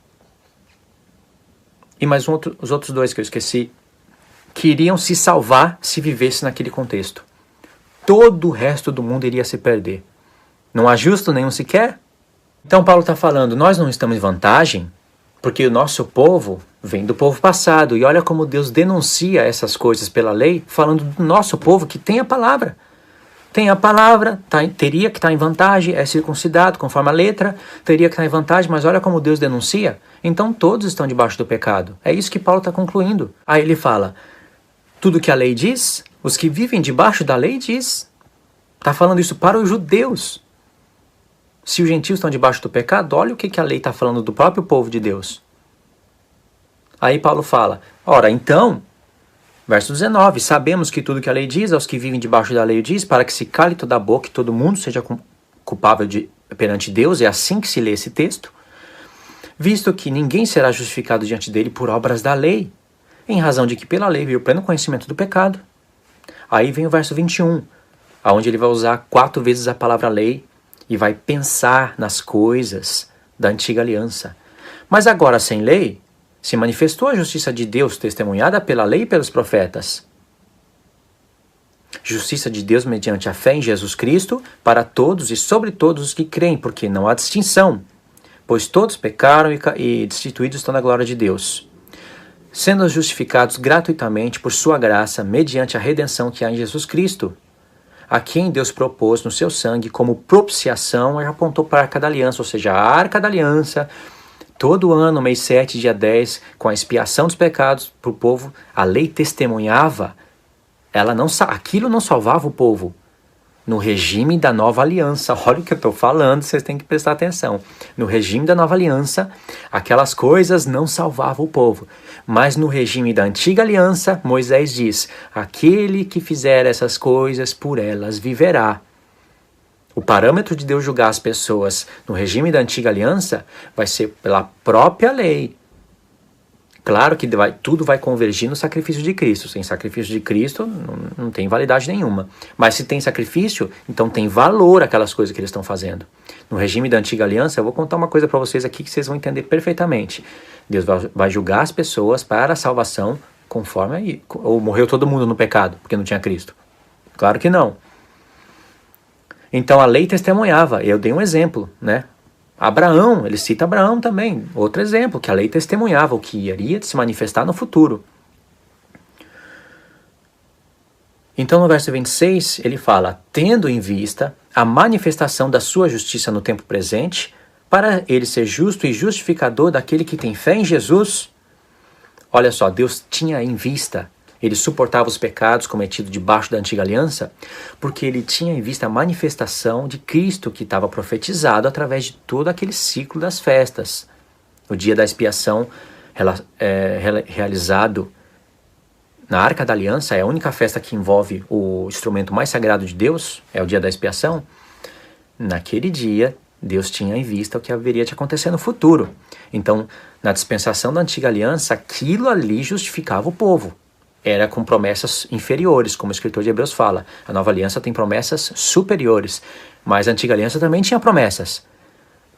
S1: e mais os outros dois que eu esqueci, que iriam se salvar se vivesse naquele contexto. Todo o resto do mundo iria se perder. Não há justo nenhum sequer? Então Paulo está falando, nós não estamos em vantagem, porque o nosso povo vem do povo passado, e olha como Deus denuncia essas coisas pela lei, falando do nosso povo que tem a palavra. Tem a palavra, teria que estar em vantagem, é circuncidado conforme a letra, teria que estar em vantagem, mas olha como Deus denuncia. Então todos estão debaixo do pecado. É isso que Paulo está concluindo. Aí ele fala, tudo que a lei diz, os que vivem debaixo da lei diz. Está falando isso para os judeus. Se os gentios estão debaixo do pecado, olha o que a lei está falando do próprio povo de Deus. Aí Paulo fala, ora então, verso 19, sabemos que tudo que a lei diz, aos que vivem debaixo da lei diz, para que se cale toda a boca e todo mundo seja culpável perante Deus, é assim que se lê esse texto. visto que ninguém será justificado diante dele por obras da lei, em razão de que pela lei veio o pleno conhecimento do pecado. Aí vem o verso 21, onde ele vai usar 4 vezes a palavra lei e vai pensar nas coisas da antiga aliança. Mas agora, sem lei, se manifestou a justiça de Deus testemunhada pela lei e pelos profetas. Justiça de Deus mediante a fé em Jesus Cristo para todos e sobre todos os que creem, porque não há distinção, pois todos pecaram e destituídos estão da glória de Deus, sendo justificados gratuitamente por sua graça mediante a redenção que há em Jesus Cristo, a quem Deus propôs no seu sangue como propiciação e apontou para a Arca da Aliança, ou seja, a Arca da Aliança, todo ano, mês 7, dia 10, com a expiação dos pecados para o povo, a lei testemunhava, aquilo não salvava o povo. No regime da nova aliança, olha o que eu estou falando, vocês têm que prestar atenção. No regime da nova aliança, aquelas coisas não salvavam o povo. Mas no regime da antiga aliança, Moisés diz, aquele que fizer essas coisas, por elas viverá. O parâmetro de Deus julgar as pessoas no regime da antiga aliança vai ser pela própria lei. Claro que tudo vai convergir no sacrifício de Cristo. Sem sacrifício de Cristo, não tem validade nenhuma. Mas se tem sacrifício, então tem valor aquelas coisas que eles estão fazendo. No regime da antiga aliança, eu vou contar uma coisa para vocês aqui que vocês vão entender perfeitamente. Deus vai julgar as pessoas para a salvação conforme... Ou morreu todo mundo no pecado, porque não tinha Cristo? Claro que não. Então a lei testemunhava. Eu dei um exemplo, né? Abraão, ele cita Abraão também, outro exemplo, que a lei testemunhava o que iria se manifestar no futuro. Então no verso 26 ele fala, tendo em vista a manifestação da sua justiça no tempo presente, para ele ser justo e justificador daquele que tem fé em Jesus. Olha só, Deus tinha em vista, ele suportava os pecados cometidos debaixo da antiga aliança, porque ele tinha em vista a manifestação de Cristo que estava profetizado através de todo aquele ciclo das festas. O dia da expiação realizado na Arca da Aliança é a única festa que envolve o instrumento mais sagrado de Deus, é o dia da expiação. Naquele dia, Deus tinha em vista o que haveria de acontecer no futuro. Então, na dispensação da antiga aliança, aquilo ali justificava o povo. Era com promessas inferiores, como o escritor de Hebreus fala. A nova aliança tem promessas superiores, mas a antiga aliança também tinha promessas.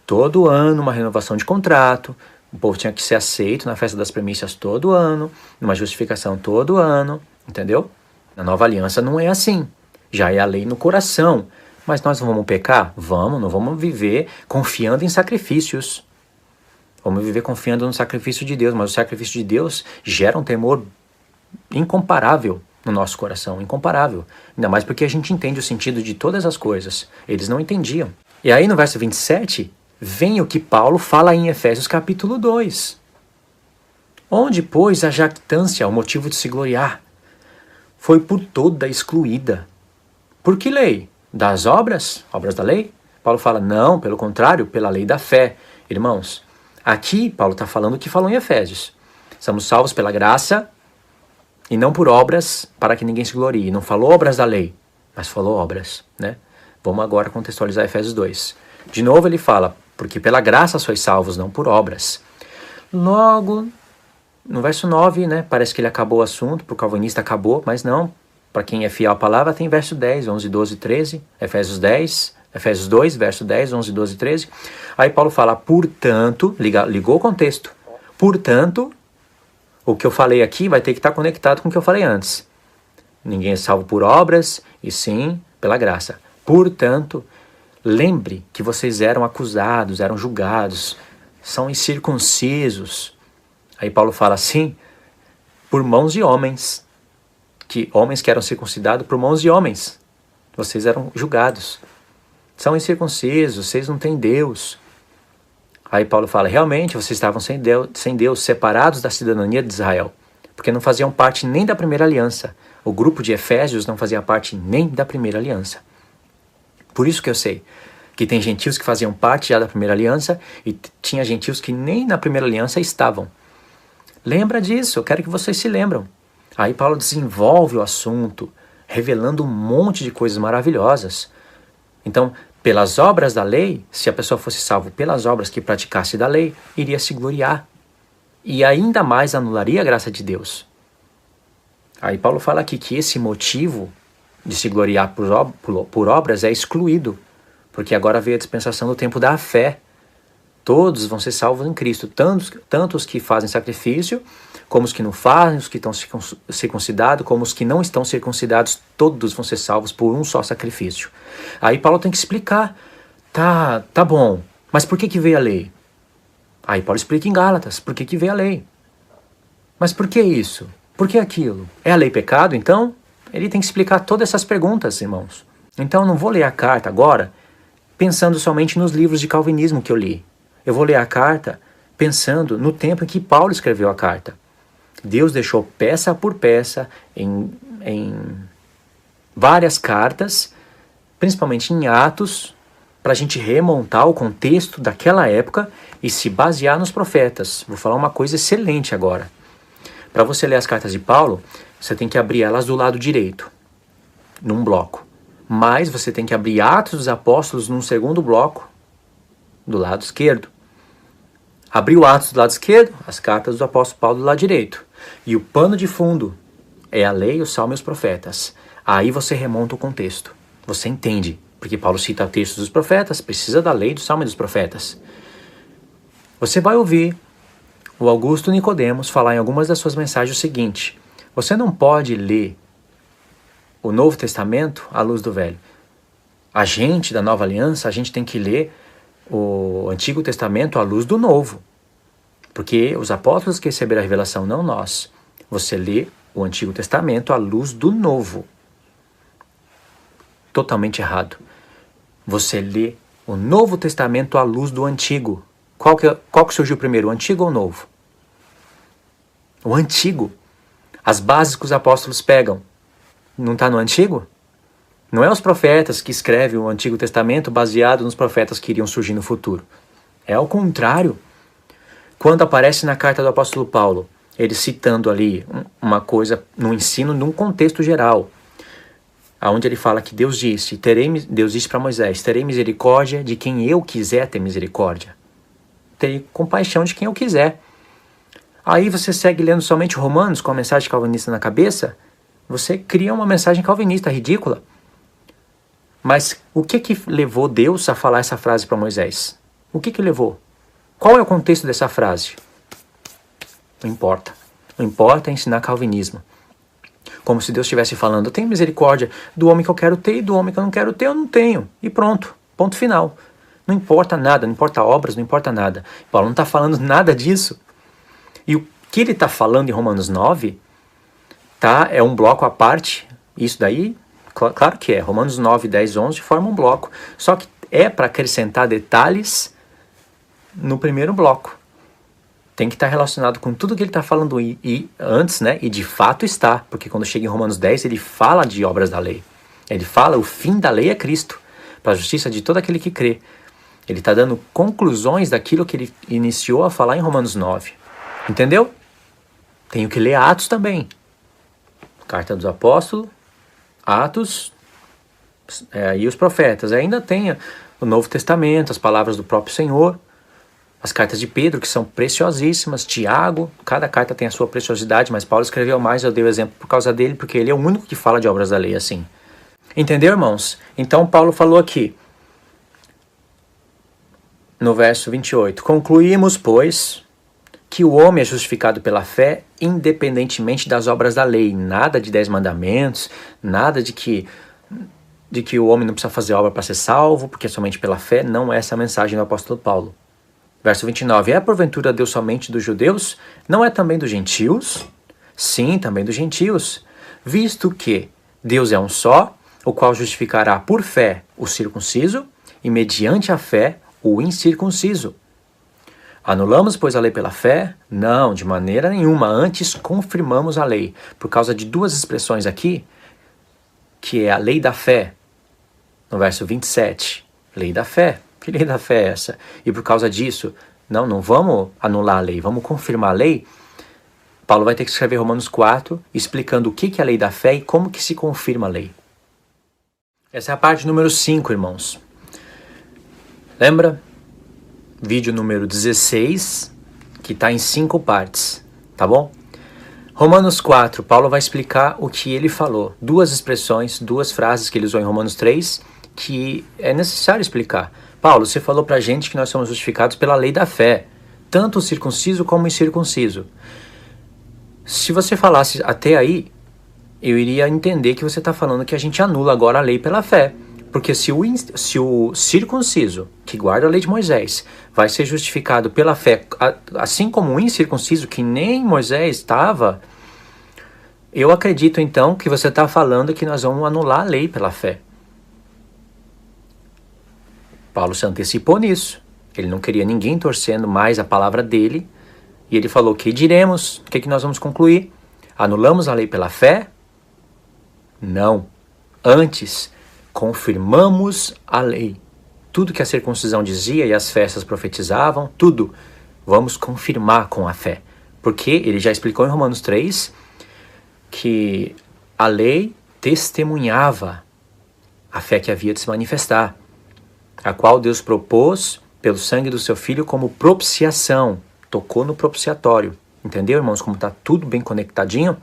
S1: Todo ano, uma renovação de contrato, o povo tinha que ser aceito na festa das primícias todo ano, uma justificação todo ano, entendeu? Na nova aliança não é assim. Já é a lei no coração. Mas nós não vamos pecar? Vamos, não vamos viver confiando em sacrifícios. Vamos viver confiando no sacrifício de Deus, mas o sacrifício de Deus gera um temor incomparável no nosso coração, incomparável. Ainda mais porque a gente entende o sentido de todas as coisas. Eles não entendiam. E aí no verso 27, vem o que Paulo fala em Efésios capítulo 2. Onde, pois, a jactância, o motivo de se gloriar, foi por toda excluída. Por que lei? Das obras? Obras da lei? Paulo fala, não, pelo contrário, pela lei da fé. Irmãos, aqui Paulo está falando o que falou em Efésios. Somos salvos pela graça e não por obras para que ninguém se glorie. Não falou obras da lei, mas falou obras, né? Vamos agora contextualizar Efésios 2. De novo ele fala, porque pela graça sois salvos, não por obras. Logo, no verso 9, né, parece que ele acabou o assunto, para o calvinista acabou, mas não. Para quem é fiel à palavra, tem verso 10, 11, 12, 13, Efésios 2, verso 10, 11, 12, 13. Aí Paulo fala, portanto, ligou o contexto. Portanto, o que eu falei aqui vai ter que estar conectado com o que eu falei antes. Ninguém é salvo por obras, e sim pela graça. Portanto, lembre que vocês eram acusados, eram julgados, são incircuncisos. Aí Paulo fala assim, por mãos de homens, que homens que eram circuncidados por mãos de homens. Vocês eram julgados. São incircuncisos, vocês não têm Deus. Aí Paulo fala, realmente vocês estavam sem Deus, separados da cidadania de Israel, porque não faziam parte nem da primeira aliança. O grupo de Efésios não fazia parte nem da primeira aliança. Por isso que eu sei que tem gentios que faziam parte já da primeira aliança e tinha gentios que nem na primeira aliança estavam. Lembra disso, eu quero que vocês se lembram. Aí Paulo desenvolve o assunto, revelando um monte de coisas maravilhosas. Então, pelas obras da lei, se a pessoa fosse salva pelas obras que praticasse da lei, iria se gloriar. E ainda mais anularia a graça de Deus. Aí Paulo fala aqui que esse motivo de se gloriar por obras é excluído, porque agora veio a dispensação do tempo da fé. Todos vão ser salvos em Cristo, tanto os que fazem sacrifício, como os que não fazem, os que estão circuncidados, como os que não estão circuncidados, todos vão ser salvos por um só sacrifício. Aí Paulo tem que explicar, tá bom, mas por que veio a lei? Aí Paulo explica em Gálatas, por que veio a lei? Mas por que isso? Por que aquilo? É a lei pecado, então? Ele tem que explicar todas essas perguntas, irmãos. Então eu não vou ler a carta agora pensando somente nos livros de calvinismo que eu li. Eu vou ler a carta pensando no tempo em que Paulo escreveu a carta. Deus deixou peça por peça em várias cartas, principalmente em Atos, para a gente remontar o contexto daquela época e se basear nos profetas. Vou falar uma coisa excelente agora. Para você ler as cartas de Paulo, você tem que abrir elas do lado direito, num bloco. Mas você tem que abrir Atos dos Apóstolos num segundo bloco, do lado esquerdo. Abriu Atos do lado esquerdo, as cartas do apóstolo Paulo do lado direito. E o pano de fundo é a lei, o salmo e os profetas. Aí você remonta o contexto. Você entende, porque Paulo cita textos dos profetas, precisa da lei, do salmo e dos profetas. Você vai ouvir o Augusto Nicodemos falar em algumas das suas mensagens o seguinte: você não pode ler o Novo Testamento à luz do Velho. A gente, da Nova Aliança, a gente tem que ler o Antigo Testamento à luz do Novo. Porque os apóstolos que receberam a revelação, não nós. Você lê o Antigo Testamento à luz do Novo. Totalmente errado. Você lê o Novo Testamento à luz do Antigo. Qual que surgiu primeiro, o Antigo ou o Novo? O Antigo. As bases que os apóstolos pegam. Não está no Antigo? Não é os profetas que escrevem o Antigo Testamento baseado nos profetas que iriam surgir no futuro. É ao contrário. Quando aparece na carta do apóstolo Paulo, ele citando ali uma coisa no ensino, num contexto geral, onde ele fala que Deus disse para Moisés, terei misericórdia de quem eu quiser ter misericórdia. Terei compaixão de quem eu quiser. Aí você segue lendo somente Romanos com a mensagem calvinista na cabeça, você cria uma mensagem calvinista ridícula. Mas o que levou Deus a falar essa frase para Moisés? O que levou? Qual é o contexto dessa frase? Não importa. Não importa é ensinar calvinismo. Como se Deus estivesse falando, eu tenho misericórdia do homem que eu quero ter e do homem que eu não quero ter, eu não tenho. E pronto. Ponto final. Não importa nada, não importa obras, não importa nada. Paulo não está falando nada disso. E o que ele está falando em Romanos 9 é um bloco à parte. Isso daí, claro que é. Romanos 9, 10, 11 formam um bloco. Só que é para acrescentar detalhes no primeiro bloco. Tem que estar relacionado com tudo que ele está falando antes, né? E de fato está. Porque quando chega em Romanos 10, ele fala de obras da lei. Ele fala o fim da lei é Cristo, para a justiça de todo aquele que crê. Ele está dando conclusões daquilo que ele iniciou a falar em Romanos 9. Entendeu? Tenho que ler Atos também. Carta dos Apóstolos, Atos e os profetas. Ainda tem o Novo Testamento, as palavras do próprio Senhor, as cartas de Pedro, que são preciosíssimas, Tiago, cada carta tem a sua preciosidade, mas Paulo escreveu mais, eu dei o exemplo por causa dele, porque ele é o único que fala de obras da lei assim. Entendeu, irmãos? Então Paulo falou aqui, no verso 28, concluímos, pois, que o homem é justificado pela fé, independentemente das obras da lei. Nada de 10 mandamentos, nada de que o homem não precisa fazer obra para ser salvo, porque é somente pela fé. Não é essa a mensagem do apóstolo Paulo. Verso 29, é porventura Deus somente dos judeus? Não é também dos gentios? Sim, também dos gentios. Visto que Deus é um só, o qual justificará por fé o circunciso, e mediante a fé o incircunciso. Anulamos, pois, a lei pela fé? Não, de maneira nenhuma. Antes confirmamos a lei. Por causa de duas expressões aqui, que é a lei da fé, no verso 27. Lei da fé. Que lei da fé é essa? E por causa disso, não vamos anular a lei, vamos confirmar a lei. Paulo vai ter que escrever Romanos 4, explicando o que é a lei da fé e como que se confirma a lei. Essa é a parte número 5, irmãos. Lembra? Vídeo número 16, que está em 5 partes, tá bom? Romanos 4, Paulo vai explicar o que ele falou. 2 expressões, 2 frases que ele usou em Romanos 3, que é necessário explicar. Paulo, você falou pra gente que nós somos justificados pela lei da fé, tanto o circunciso como o incircunciso. Se você falasse até aí, eu iria entender que você está falando que a gente anula agora a lei pela fé. Porque se o circunciso, que guarda a lei de Moisés, vai ser justificado pela fé, assim como o incircunciso, que nem Moisés estava, eu acredito então que você está falando que nós vamos anular a lei pela fé. Paulo se antecipou nisso. Ele não queria ninguém torcendo mais a palavra dele. E ele falou: o que diremos? O que nós vamos concluir? Anulamos a lei pela fé? Não. Antes, confirmamos a lei. Tudo que a circuncisão dizia e as festas profetizavam, tudo, vamos confirmar com a fé. Porque ele já explicou em Romanos 3 que a lei testemunhava a fé que havia de se manifestar, a qual Deus propôs pelo sangue do seu Filho como propiciação. Tocou no propiciatório. Entendeu, irmãos, como está tudo bem conectadinho?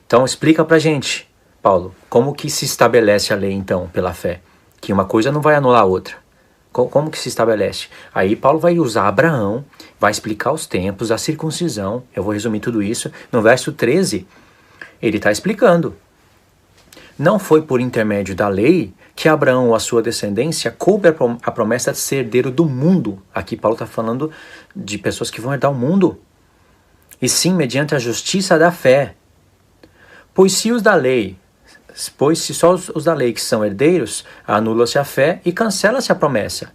S1: Então explica pra gente, Paulo, como que se estabelece a lei, então, pela fé? Que uma coisa não vai anular a outra. Como que se estabelece? Aí Paulo vai usar Abraão, vai explicar os tempos, a circuncisão. Eu vou resumir tudo isso. No verso 13, ele está explicando. Não foi por intermédio da lei que Abraão ou a sua descendência coube a promessa de ser herdeiro do mundo. Aqui Paulo está falando de pessoas que vão herdar o mundo. E sim mediante a justiça da fé. Pois se só os da lei que são herdeiros, anula-se a fé e cancela-se a promessa.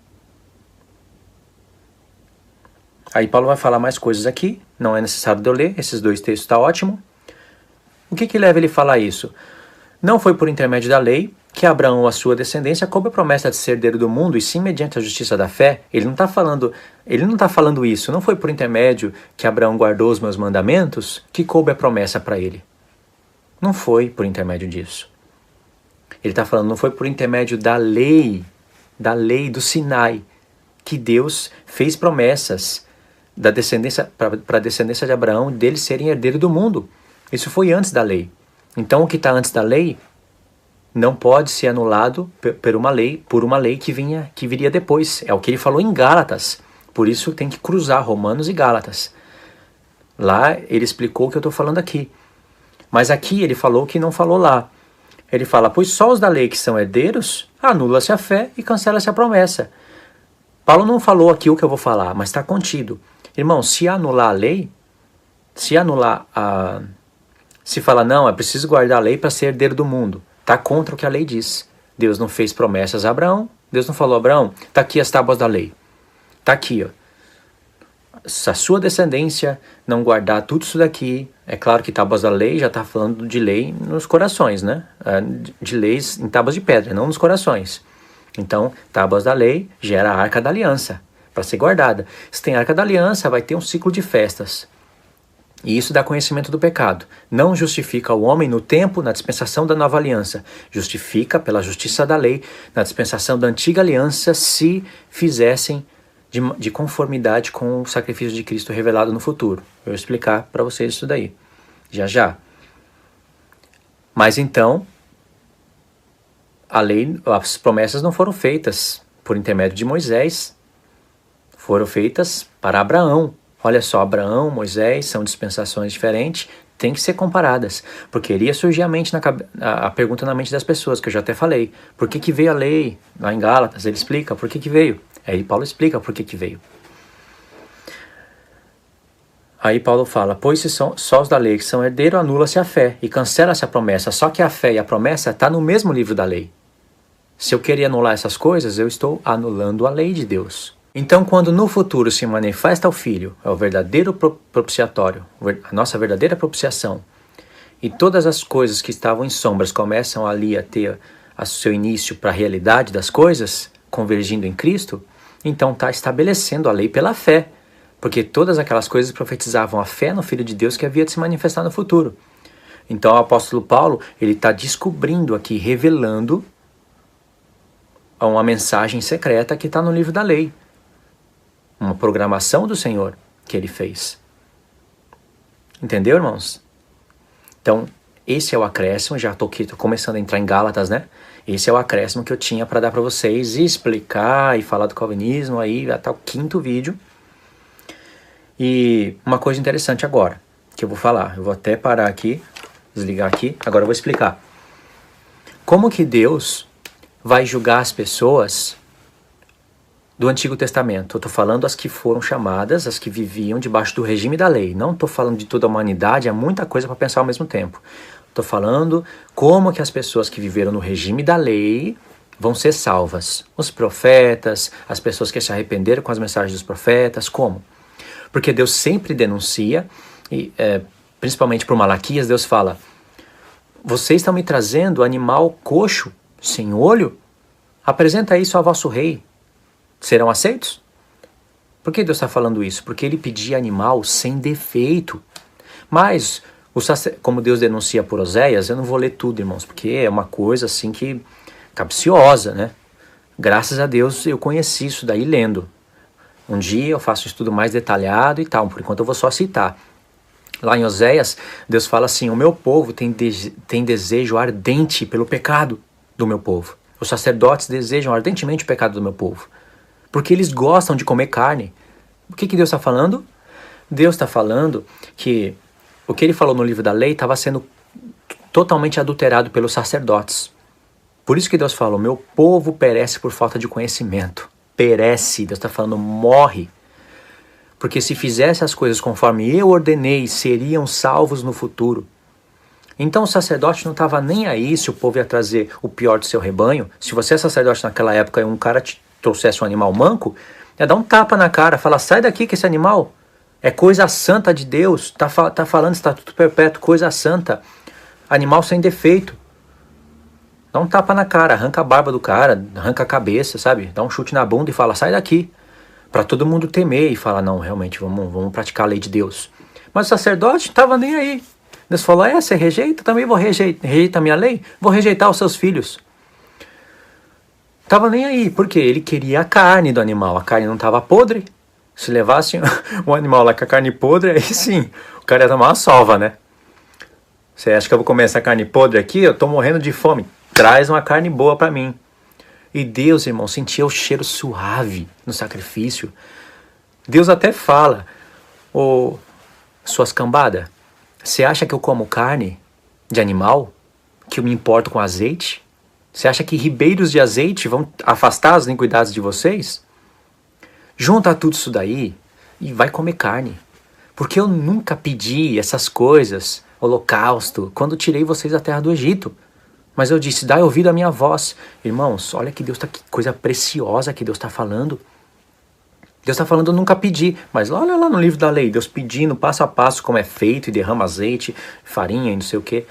S1: Aí Paulo vai falar mais coisas aqui, não é necessário de eu ler, esses 2 textos está ótimo. O que leva ele a falar isso? Não foi por intermédio da lei que Abraão ou a sua descendência coube a promessa de ser herdeiro do mundo, e sim mediante a justiça da fé. Ele não está falando isso, não foi por intermédio que Abraão guardou os meus mandamentos que coube a promessa para ele. Não foi por intermédio disso. Ele está falando, não foi por intermédio da lei do Sinai, que Deus fez promessas da descendência, para a descendência de Abraão, deles serem herdeiro do mundo. Isso foi antes da lei. Então o que está antes da lei não pode ser anulado por uma lei que viria depois. É o que ele falou em Gálatas. Por isso tem que cruzar Romanos e Gálatas. Lá ele explicou o que eu estou falando aqui. Mas aqui ele falou que não falou lá. Ele fala, pois só os da lei que são herdeiros, anula-se a fé e cancela-se a promessa. Paulo não falou aqui o que eu vou falar, mas está contido. Irmão, se anular a lei, se fala, não, é preciso guardar a lei para ser herdeiro do mundo, está contra o que a lei diz. Deus não fez promessas a Abraão, Deus não falou a Abraão, está aqui as tábuas da lei. Está aqui, ó. Se a sua descendência não guardar tudo isso daqui, é claro que tábuas da lei já está falando de lei nos corações, né? De leis em tábuas de pedra, não nos corações. Então, tábuas da lei gera a arca da aliança, para ser guardada. Se tem arca da aliança, vai ter um ciclo de festas. E isso dá conhecimento do pecado. Não justifica o homem no tempo, na dispensação da nova aliança. Justifica pela justiça da lei, na dispensação da antiga aliança, se fizessem de conformidade com o sacrifício de Cristo revelado no futuro. Eu vou explicar para vocês isso daí, já. Mas então, a lei, as promessas não foram feitas por intermédio de Moisés, foram feitas para Abraão. Olha só, Abraão, Moisés, são dispensações diferentes, tem que ser comparadas, porque iria surgir a pergunta na mente das pessoas, que eu já até falei, por que veio a lei? Lá em Gálatas, ele explica por que veio. Aí Paulo explica por que veio. Aí Paulo fala, pois se só os da lei que são herdeiros, anula-se a fé e cancela-se a promessa. Só que a fé e a promessa estão no mesmo livro da lei. Se eu queria anular essas coisas, eu estou anulando a lei de Deus. Então, quando no futuro se manifesta o Filho, é o verdadeiro propiciatório, a nossa verdadeira propiciação, e todas as coisas que estavam em sombras começam ali a ter o seu início para a realidade das coisas, convergindo em Cristo, então está estabelecendo a lei pela fé, porque todas aquelas coisas profetizavam a fé no Filho de Deus que havia de se manifestar no futuro. Então o apóstolo Paulo, ele está descobrindo aqui, revelando uma mensagem secreta que está no livro da lei. Uma programação do Senhor que ele fez. Entendeu, irmãos? Então, esse é o acréscimo, já estou começando a entrar em Gálatas, né? Esse é o acréscimo que eu tinha para dar para vocês e explicar e falar do calvinismo aí até o 5º vídeo. E uma coisa interessante agora, que eu vou falar. Eu vou até parar aqui, desligar aqui, agora eu vou explicar. Como que Deus vai julgar as pessoas do Antigo Testamento? Eu estou falando as que foram chamadas, as que viviam debaixo do regime da lei. Não estou falando de toda a humanidade, é muita coisa para pensar ao mesmo tempo. Estou falando como que as pessoas que viveram no regime da lei vão ser salvas. Os profetas, as pessoas que se arrependeram com as mensagens dos profetas, como? Porque Deus sempre denuncia, e principalmente para o Malaquias, Deus fala: vocês estão me trazendo animal coxo, sem olho? Apresenta isso ao vosso rei. Serão aceitos? Por que Deus está falando isso? Porque ele pedia animal sem defeito. Mas, como Deus denuncia por Oséias, eu não vou ler tudo, irmãos, porque é uma coisa assim que capciosa, né? Graças a Deus eu conheci isso daí lendo. Um dia eu faço um estudo mais detalhado e tal, por enquanto eu vou só citar. Lá em Oséias, Deus fala assim: o meu povo tem desejo ardente pelo pecado do meu povo. Os sacerdotes desejam ardentemente o pecado do meu povo, porque eles gostam de comer carne. O que Deus está falando? Deus está falando que o que ele falou no livro da lei estava sendo totalmente adulterado pelos sacerdotes. Por isso que Deus falou: meu povo perece por falta de conhecimento. Perece, Deus está falando, morre. Porque se fizesse as coisas conforme eu ordenei, seriam salvos no futuro. Então o sacerdote não estava nem aí se o povo ia trazer o pior do seu rebanho. Se você é sacerdote naquela época e um cara te trouxesse um animal manco, ia dar um tapa na cara, falar: sai daqui que esse animal é coisa santa de Deus, tá falando estatuto perpétuo, coisa santa, animal sem defeito. Dá um tapa na cara, arranca a barba do cara, arranca a cabeça, sabe? Dá um chute na bunda e fala: sai daqui. Para todo mundo temer e falar: não, realmente, vamos praticar a lei de Deus. Mas o sacerdote não estava nem aí. Deus falou: você rejeita? Também vou rejeitar. Rejeita a minha lei? Vou rejeitar os seus filhos. Tava nem aí, porque ele queria a carne do animal. A carne não estava podre. Se levasse um animal lá com a carne podre, aí sim, o cara ia tomar uma sova, né? Você acha que eu vou comer essa carne podre aqui? Eu tô morrendo de fome. Traz uma carne boa para mim. E Deus, irmão, sentia o cheiro suave no sacrifício. Deus até fala: suas cambadas, você acha que eu como carne de animal? Que eu me importo com azeite? Você acha que ribeiros de azeite vão afastar as iniquidades de vocês? Junta tudo isso daí e vai comer carne. Porque eu nunca pedi essas coisas, holocausto, quando tirei vocês da terra do Egito. Mas eu disse: dai ouvido à minha voz. Irmãos, olha que que coisa preciosa que Deus está falando. Deus está falando: eu nunca pedi. Mas olha lá no livro da lei, Deus pedindo passo a passo como é feito, e derrama azeite, farinha e não sei o que.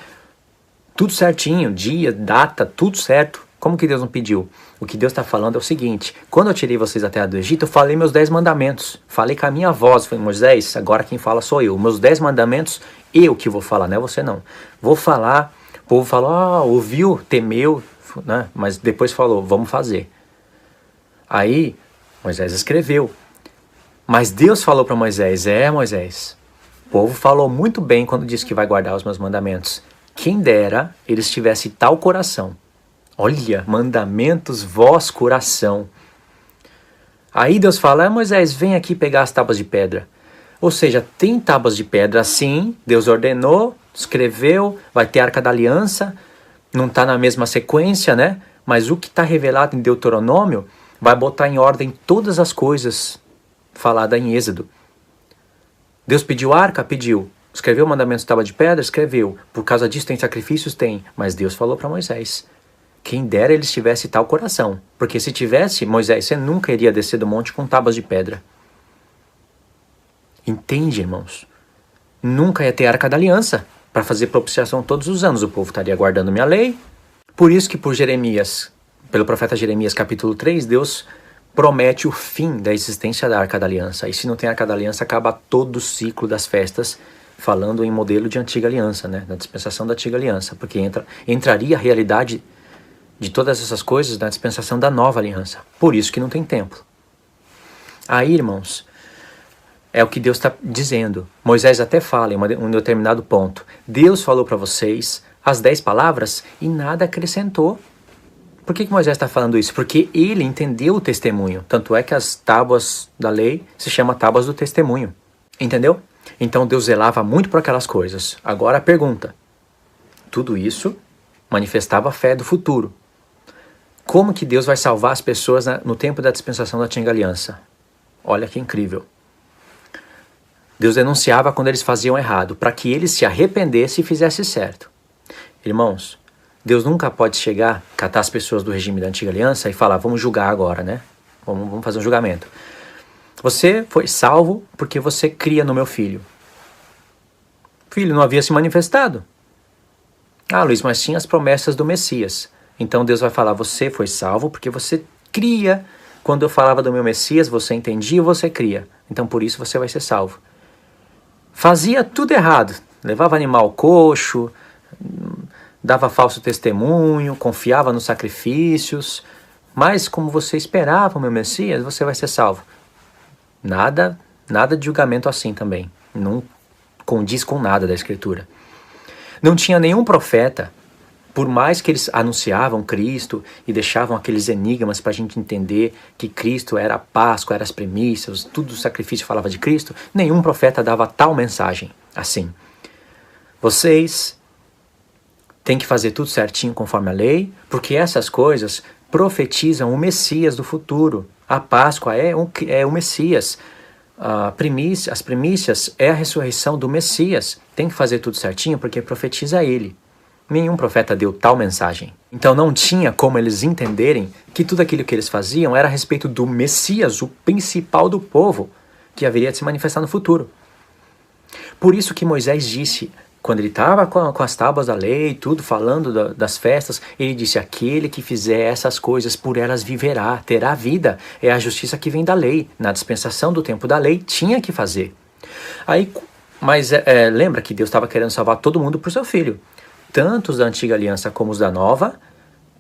S1: Tudo certinho, dia, data, tudo certo. Como que Deus não pediu? O que Deus está falando é o seguinte: quando eu tirei vocês da terra do Egito, eu falei meus 10 mandamentos. Falei com a minha voz. Falei: Moisés, agora quem fala sou eu. Meus 10 mandamentos, eu que vou falar, não é você não. Vou falar. O povo falou: ouviu, temeu, né? Mas depois falou: vamos fazer. Aí Moisés escreveu. Mas Deus falou para Moisés: Moisés, o povo falou muito bem quando disse que vai guardar os meus mandamentos. Quem dera eles tivessem tal coração. Olha, mandamentos, voz, coração. Aí Deus fala: Moisés, vem aqui pegar as tábuas de pedra. Ou seja, tem tábuas de pedra sim, Deus ordenou, escreveu, vai ter a Arca da Aliança, não está na mesma sequência, né? Mas o que está revelado em Deuteronômio vai botar em ordem todas as coisas faladas em Êxodo. Deus pediu a arca? Pediu. Escreveu o mandamento de tábua de pedra? Escreveu. Por causa disso tem sacrifícios? Tem. Mas Deus falou para Moisés: quem dera eles tivessem tal coração. Porque se tivesse, Moisés, você nunca iria descer do monte com tábuas de pedra. Entende, irmãos? Nunca ia ter a Arca da Aliança para fazer propiciação todos os anos. O povo estaria guardando minha lei. Por isso que por Jeremias, pelo profeta Jeremias capítulo 3, Deus promete o fim da existência da Arca da Aliança. E se não tem a Arca da Aliança, acaba todo o ciclo das festas, falando em modelo de antiga aliança, né? Da dispensação da antiga aliança. Porque entraria a realidade de todas essas coisas na dispensação da nova aliança. Por isso que não tem templo. Aí, irmãos, é o que Deus está dizendo. Moisés até fala em um determinado ponto. Deus falou para vocês as 10 palavras e nada acrescentou. Por que Moisés está falando isso? Porque ele entendeu o testemunho. Tanto é que as tábuas da lei se chamam tábuas do testemunho. Entendeu? Então Deus zelava muito por aquelas coisas. Agora a pergunta. Tudo isso manifestava a fé do futuro. Como que Deus vai salvar as pessoas no tempo da dispensação da antiga aliança? Olha que incrível. Deus denunciava quando eles faziam errado, para que eles se arrependessem e fizessem certo. Irmãos, Deus nunca pode chegar, catar as pessoas do regime da antiga aliança e falar, vamos julgar agora, né? Vamos fazer um julgamento. Você foi salvo porque você cria no meu filho. O filho não havia se manifestado. Ah, Luiz, mas tinha as promessas do Messias. Então Deus vai falar, você foi salvo porque você cria. Quando eu falava do meu Messias, você entendia, você cria. Então por isso você vai ser salvo. Fazia tudo errado. Levava animal coxo, dava falso testemunho, confiava nos sacrifícios. Mas como você esperava o meu Messias, você vai ser salvo. Nada de julgamento assim também. Não condiz com nada da Escritura. Não tinha nenhum profeta, por mais que eles anunciavam Cristo e deixavam aqueles enigmas para a gente entender que Cristo era a Páscoa, eram as primícias, tudo o sacrifício falava de Cristo, nenhum profeta dava tal mensagem assim. Vocês têm que fazer tudo certinho conforme a lei, porque essas coisas profetizam o Messias do futuro. A Páscoa é o Messias. As primícias é a ressurreição do Messias. Tem que fazer tudo certinho porque profetiza ele. Nenhum profeta deu tal mensagem. Então não tinha como eles entenderem que tudo aquilo que eles faziam era a respeito do Messias, o principal do povo, que haveria de se manifestar no futuro. Por isso que Moisés disse, quando ele estava com as tábuas da lei, tudo falando das festas, ele disse, aquele que fizer essas coisas, por elas viverá, terá vida. É a justiça que vem da lei. Na dispensação do tempo da lei, tinha que fazer. Mas lembra que Deus estava querendo salvar todo mundo por seu filho. Tanto os da antiga aliança como os da nova,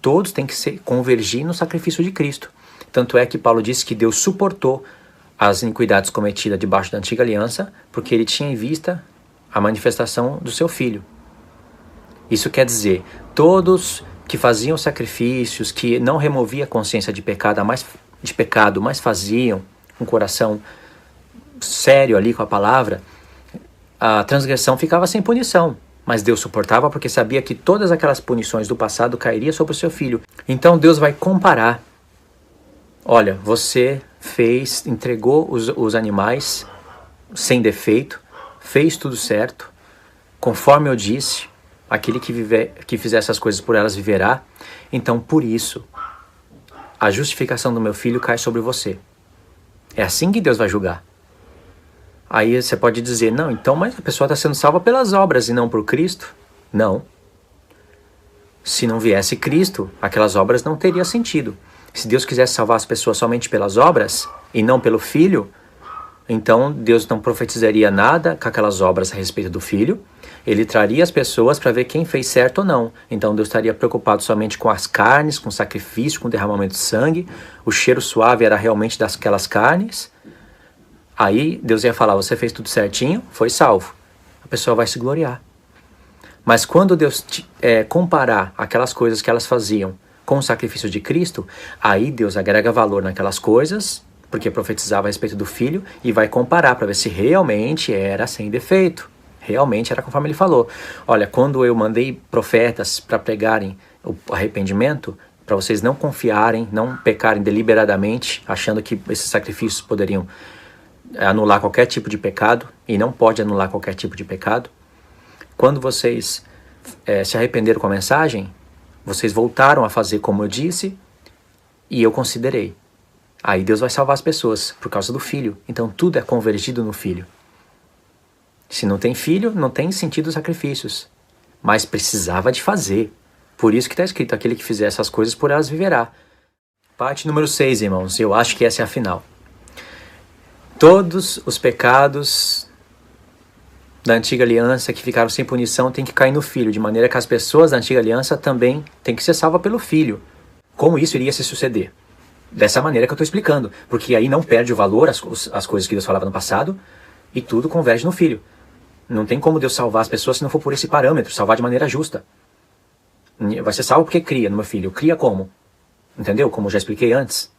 S1: todos têm que convergir no sacrifício de Cristo. Tanto é que Paulo disse que Deus suportou as iniquidades cometidas debaixo da antiga aliança, porque ele tinha em vista a manifestação do seu filho. Isso quer dizer, todos que faziam sacrifícios, que não removiam a consciência de pecado, mas faziam um coração sério ali com a palavra, a transgressão ficava sem punição. Mas Deus suportava porque sabia que todas aquelas punições do passado cairiam sobre o seu filho. Então Deus vai comparar. Olha, você entregou os animais sem defeito, fez tudo certo, conforme eu disse, aquele que fizer essas coisas por elas viverá. Então por isso, a justificação do meu filho cai sobre você. É assim que Deus vai julgar. Aí você pode dizer, não, então, mas a pessoa está sendo salva pelas obras e não por Cristo? Não. Se não viesse Cristo, aquelas obras não teriam sentido. Se Deus quisesse salvar as pessoas somente pelas obras e não pelo Filho, então Deus não profetizaria nada com aquelas obras a respeito do Filho. Ele traria as pessoas para ver quem fez certo ou não. Então Deus estaria preocupado somente com as carnes, com o sacrifício, com o derramamento de sangue. O cheiro suave era realmente daquelas carnes. Aí Deus ia falar, você fez tudo certinho, foi salvo. A pessoa vai se gloriar. Mas quando Deus comparar aquelas coisas que elas faziam com o sacrifício de Cristo, aí Deus agrega valor naquelas coisas, porque profetizava a respeito do Filho, e vai comparar para ver se realmente era sem defeito. Realmente era conforme ele falou. Olha, quando eu mandei profetas para pregarem o arrependimento, para vocês não confiarem, não pecarem deliberadamente, achando que esses sacrifícios poderiam anular qualquer tipo de pecado, e não pode anular qualquer tipo de pecado. Quando vocês se arrependeram com a mensagem, vocês voltaram a fazer como eu disse, e eu considerei. Aí Deus vai salvar as pessoas, por causa do Filho. Então tudo é convergido no Filho. Se não tem Filho, não tem sentido os sacrifícios. Mas precisava de fazer. Por isso que está escrito, aquele que fizer essas coisas, por elas viverá. Parte número 6, irmãos, eu acho que essa é a final. Todos os pecados da antiga aliança que ficaram sem punição têm que cair no filho, de maneira que as pessoas da antiga aliança também têm que ser salvas pelo filho. Como isso iria se suceder? Dessa maneira que eu estou explicando, porque aí não perde o valor as coisas que Deus falava no passado e tudo converge no filho. Não tem como Deus salvar as pessoas se não for por esse parâmetro, salvar de maneira justa. Vai ser salvo porque cria no meu filho. Cria como? Entendeu? Como eu já expliquei antes.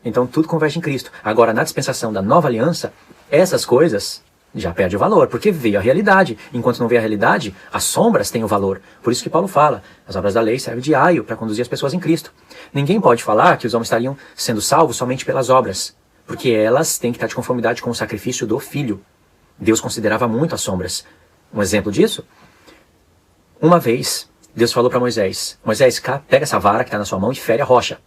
S1: Então tudo converge em Cristo. Agora, na dispensação da nova aliança, essas coisas já perdem o valor, porque veio a realidade. Enquanto não veio a realidade, as sombras têm o valor. Por isso que Paulo fala, as obras da lei servem de aio para conduzir as pessoas em Cristo. Ninguém pode falar que os homens estariam sendo salvos somente pelas obras, porque elas têm que estar de conformidade com o sacrifício do Filho. Deus considerava muito as sombras. Um exemplo disso? Uma vez, Deus falou para Moisés, Moisés, pega essa vara que está na sua mão e fere a rocha,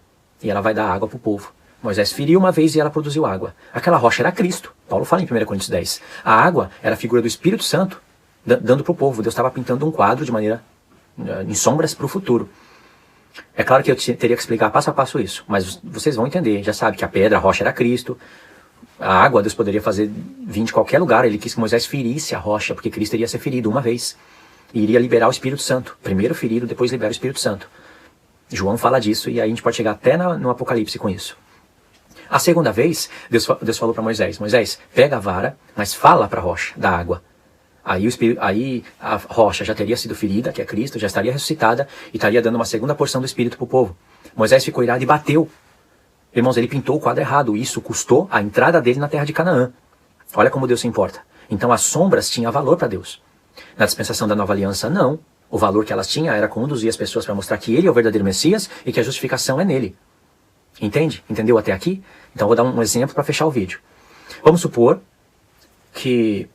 S1: e ela vai dar água para o povo. Moisés feriu uma vez e ela produziu água. Aquela rocha era Cristo. Paulo fala em 1 Coríntios 10. A água era a figura do Espírito Santo, dando para o povo. Deus estava pintando um quadro de maneira, em sombras para o futuro. É claro que eu teria que explicar passo a passo isso, mas vocês vão entender. Já sabe que a pedra, a rocha era Cristo. A água Deus poderia fazer vir de qualquer lugar. Ele quis que Moisés ferisse a rocha, porque Cristo iria ser ferido uma vez. E iria liberar o Espírito Santo. Primeiro ferido, depois libera o Espírito Santo. João fala disso e aí a gente pode chegar até no Apocalipse com isso. A segunda vez, Deus falou para Moisés, Moisés, pega a vara, mas fala para a rocha da água. Aí a rocha já teria sido ferida, que é Cristo, já estaria ressuscitada e estaria dando uma segunda porção do Espírito para o povo. Moisés ficou irado e bateu. Irmãos, ele pintou o quadro errado. Isso custou a entrada dele na terra de Canaã. Olha como Deus se importa. Então as sombras tinham valor para Deus. Na dispensação da nova aliança, não. O valor que elas tinham era conduzir as pessoas para mostrar que ele é o verdadeiro Messias e que a justificação é nele. Entende? Entendeu até aqui? Então vou dar um exemplo para fechar o vídeo. Vamos supor que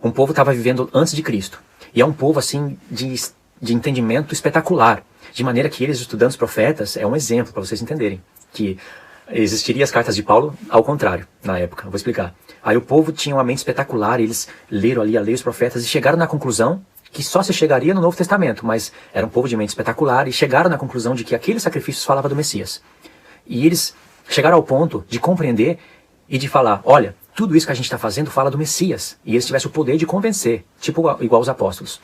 S1: um povo estava vivendo antes de Cristo. E é um povo assim de entendimento espetacular. De maneira que eles, estudando os profetas, é um exemplo para vocês entenderem. Que existiria as cartas de Paulo ao contrário, na época. Eu vou explicar. Aí o povo tinha uma mente espetacular, eles leram ali a lei, os profetas, e chegaram na conclusão que só se chegaria no Novo Testamento, mas era um povo de mente espetacular, e chegaram na conclusão de que aqueles sacrifícios falavam do Messias. E eles chegaram ao ponto de compreender e de falar, olha, tudo isso que a gente está fazendo fala do Messias. E eles tivessem o poder de convencer, tipo igual os apóstolos.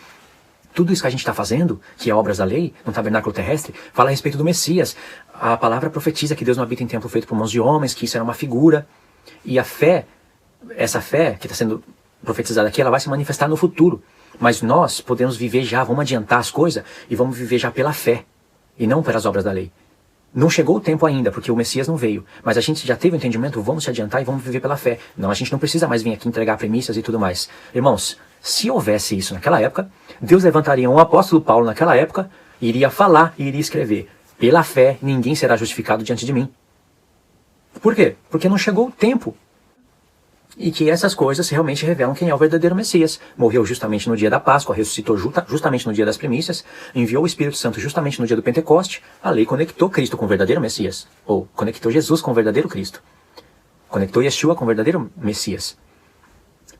S1: Tudo isso que a gente está fazendo, que é obras da lei, no tabernáculo terrestre, fala a respeito do Messias. A palavra profetiza que Deus não habita em templo feito por mãos de homens, que isso era uma figura. E a fé, essa fé que está sendo profetizada aqui, ela vai se manifestar no futuro. Mas nós podemos viver já, vamos adiantar as coisas e vamos viver já pela fé e não pelas obras da lei. Não chegou o tempo ainda, porque o Messias não veio. Mas a gente já teve o entendimento, vamos se adiantar e vamos viver pela fé. Não, a gente não precisa mais vir aqui entregar premissas e tudo mais. Irmãos, se houvesse isso naquela época, Deus levantaria um apóstolo Paulo naquela época, iria falar e iria escrever, pela fé ninguém será justificado diante de mim. Por quê? Porque não chegou o tempo. E que essas coisas realmente revelam quem é o verdadeiro Messias. Morreu justamente no dia da Páscoa, ressuscitou justamente no dia das primícias, enviou o Espírito Santo justamente no dia do Pentecoste. A lei conectou Cristo com o verdadeiro Messias. Ou conectou Jesus com o verdadeiro Cristo. Conectou Yeshua com o verdadeiro Messias.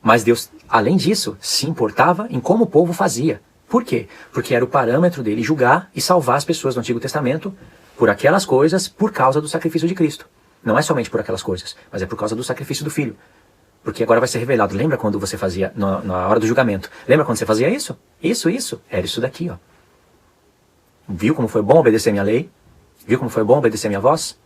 S1: Mas Deus, além disso, se importava em como o povo fazia. Por quê? Porque era o parâmetro dele julgar e salvar as pessoas do Antigo Testamento por aquelas coisas, por causa do sacrifício de Cristo. Não é somente por aquelas coisas, mas é por causa do sacrifício do Filho. Porque agora vai ser revelado. Lembra quando você fazia, na hora do julgamento? Lembra quando você fazia isso? Isso. Era isso daqui, ó. Viu como foi bom obedecer minha lei? Viu como foi bom obedecer minha voz?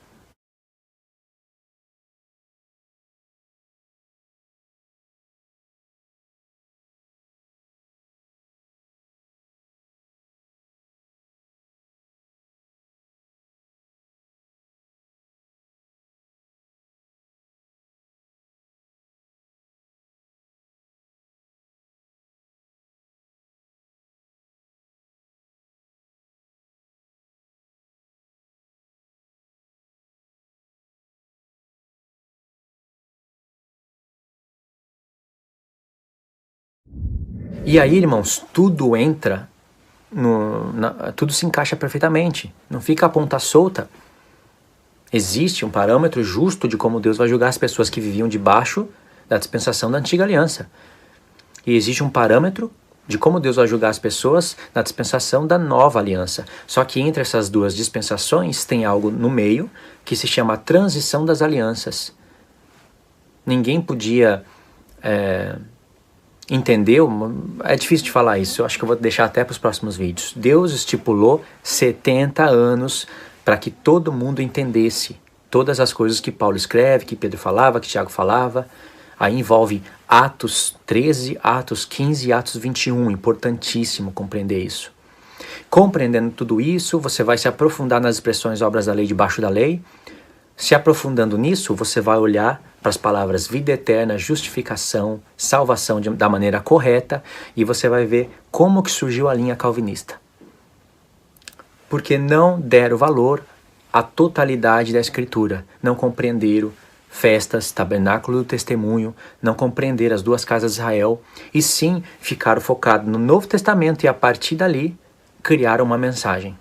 S1: E aí, irmãos, tudo entra, tudo se encaixa perfeitamente. Não fica a ponta solta. Existe um parâmetro justo de como Deus vai julgar as pessoas que viviam debaixo da dispensação da antiga aliança. E existe um parâmetro de como Deus vai julgar as pessoas na dispensação da nova aliança. Só que entre essas duas dispensações tem algo no meio que se chama a transição das alianças. Ninguém podia entendeu, é difícil de falar isso, eu acho que eu vou deixar até para os próximos vídeos. Deus estipulou 70 anos para que todo mundo entendesse todas as coisas que Paulo escreve, que Pedro falava, que Tiago falava. Aí envolve Atos 13, Atos 15 e Atos 21, importantíssimo compreender isso. Compreendendo tudo isso, você vai se aprofundar nas expressões obras da lei debaixo da lei. Se aprofundando nisso, você vai olhar para as palavras vida eterna, justificação, salvação da maneira correta e você vai ver como que surgiu a linha calvinista. Porque não deram valor à totalidade da Escritura, não compreenderam festas, tabernáculo do testemunho, não compreenderam as duas casas de Israel e sim ficaram focados no Novo Testamento e a partir dali criaram uma mensagem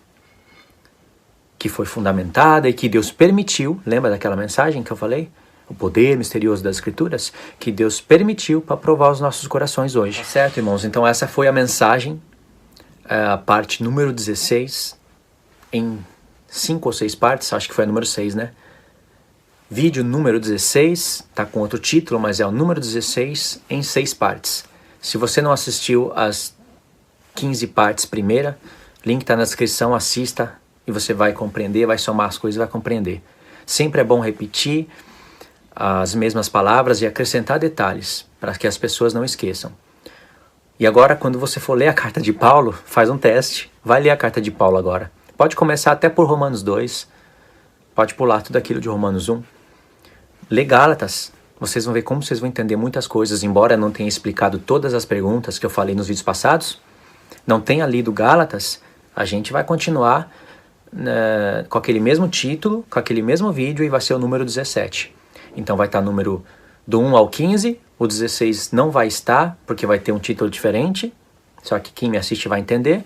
S1: que foi fundamentada e que Deus permitiu, lembra daquela mensagem que eu falei? O poder misterioso das Escrituras, que Deus permitiu para provar os nossos corações hoje. Certo, irmãos? Então essa foi a mensagem, a parte número 16, em 5 ou 6 partes, acho que foi a número 6, né? Vídeo número 16, tá com outro título, mas é o número 16 em 6 partes. Se você não assistiu as 15 partes primeira, link tá na descrição, assista e você vai compreender, vai somar as coisas e vai compreender. Sempre é bom repetir as mesmas palavras e acrescentar detalhes para que as pessoas não esqueçam. E agora, quando você for ler a carta de Paulo, faz um teste, vai ler a carta de Paulo agora. Pode começar até por Romanos 2, pode pular tudo aquilo de Romanos 1. Lê Gálatas, vocês vão ver como vocês vão entender muitas coisas, embora não tenha explicado todas as perguntas que eu falei nos vídeos passados, não tenha lido Gálatas, a gente vai continuar com aquele mesmo título, com aquele mesmo vídeo e vai ser o número 17. Então vai estar número do 1 ao 15, o 16 não vai estar, porque vai ter um título diferente, só que quem me assiste vai entender.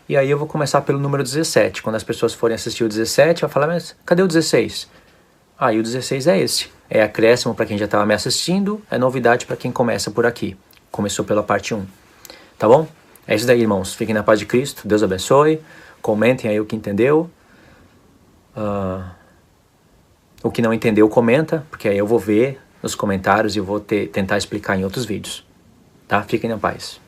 S1: E aí eu vou começar pelo número 17. Quando as pessoas forem assistir o 17, vai falar, mas cadê o 16? Aí o 16 é esse. É acréscimo para quem já estava me assistindo, é novidade para quem começa por aqui. Começou pela parte 1. Tá bom? É isso daí, irmãos. Fiquem na paz de Cristo. Deus abençoe. Comentem aí o que entendeu. O que não entendeu, comenta, porque aí eu vou ver nos comentários e eu vou tentar explicar em outros vídeos. Tá? Fiquem na paz.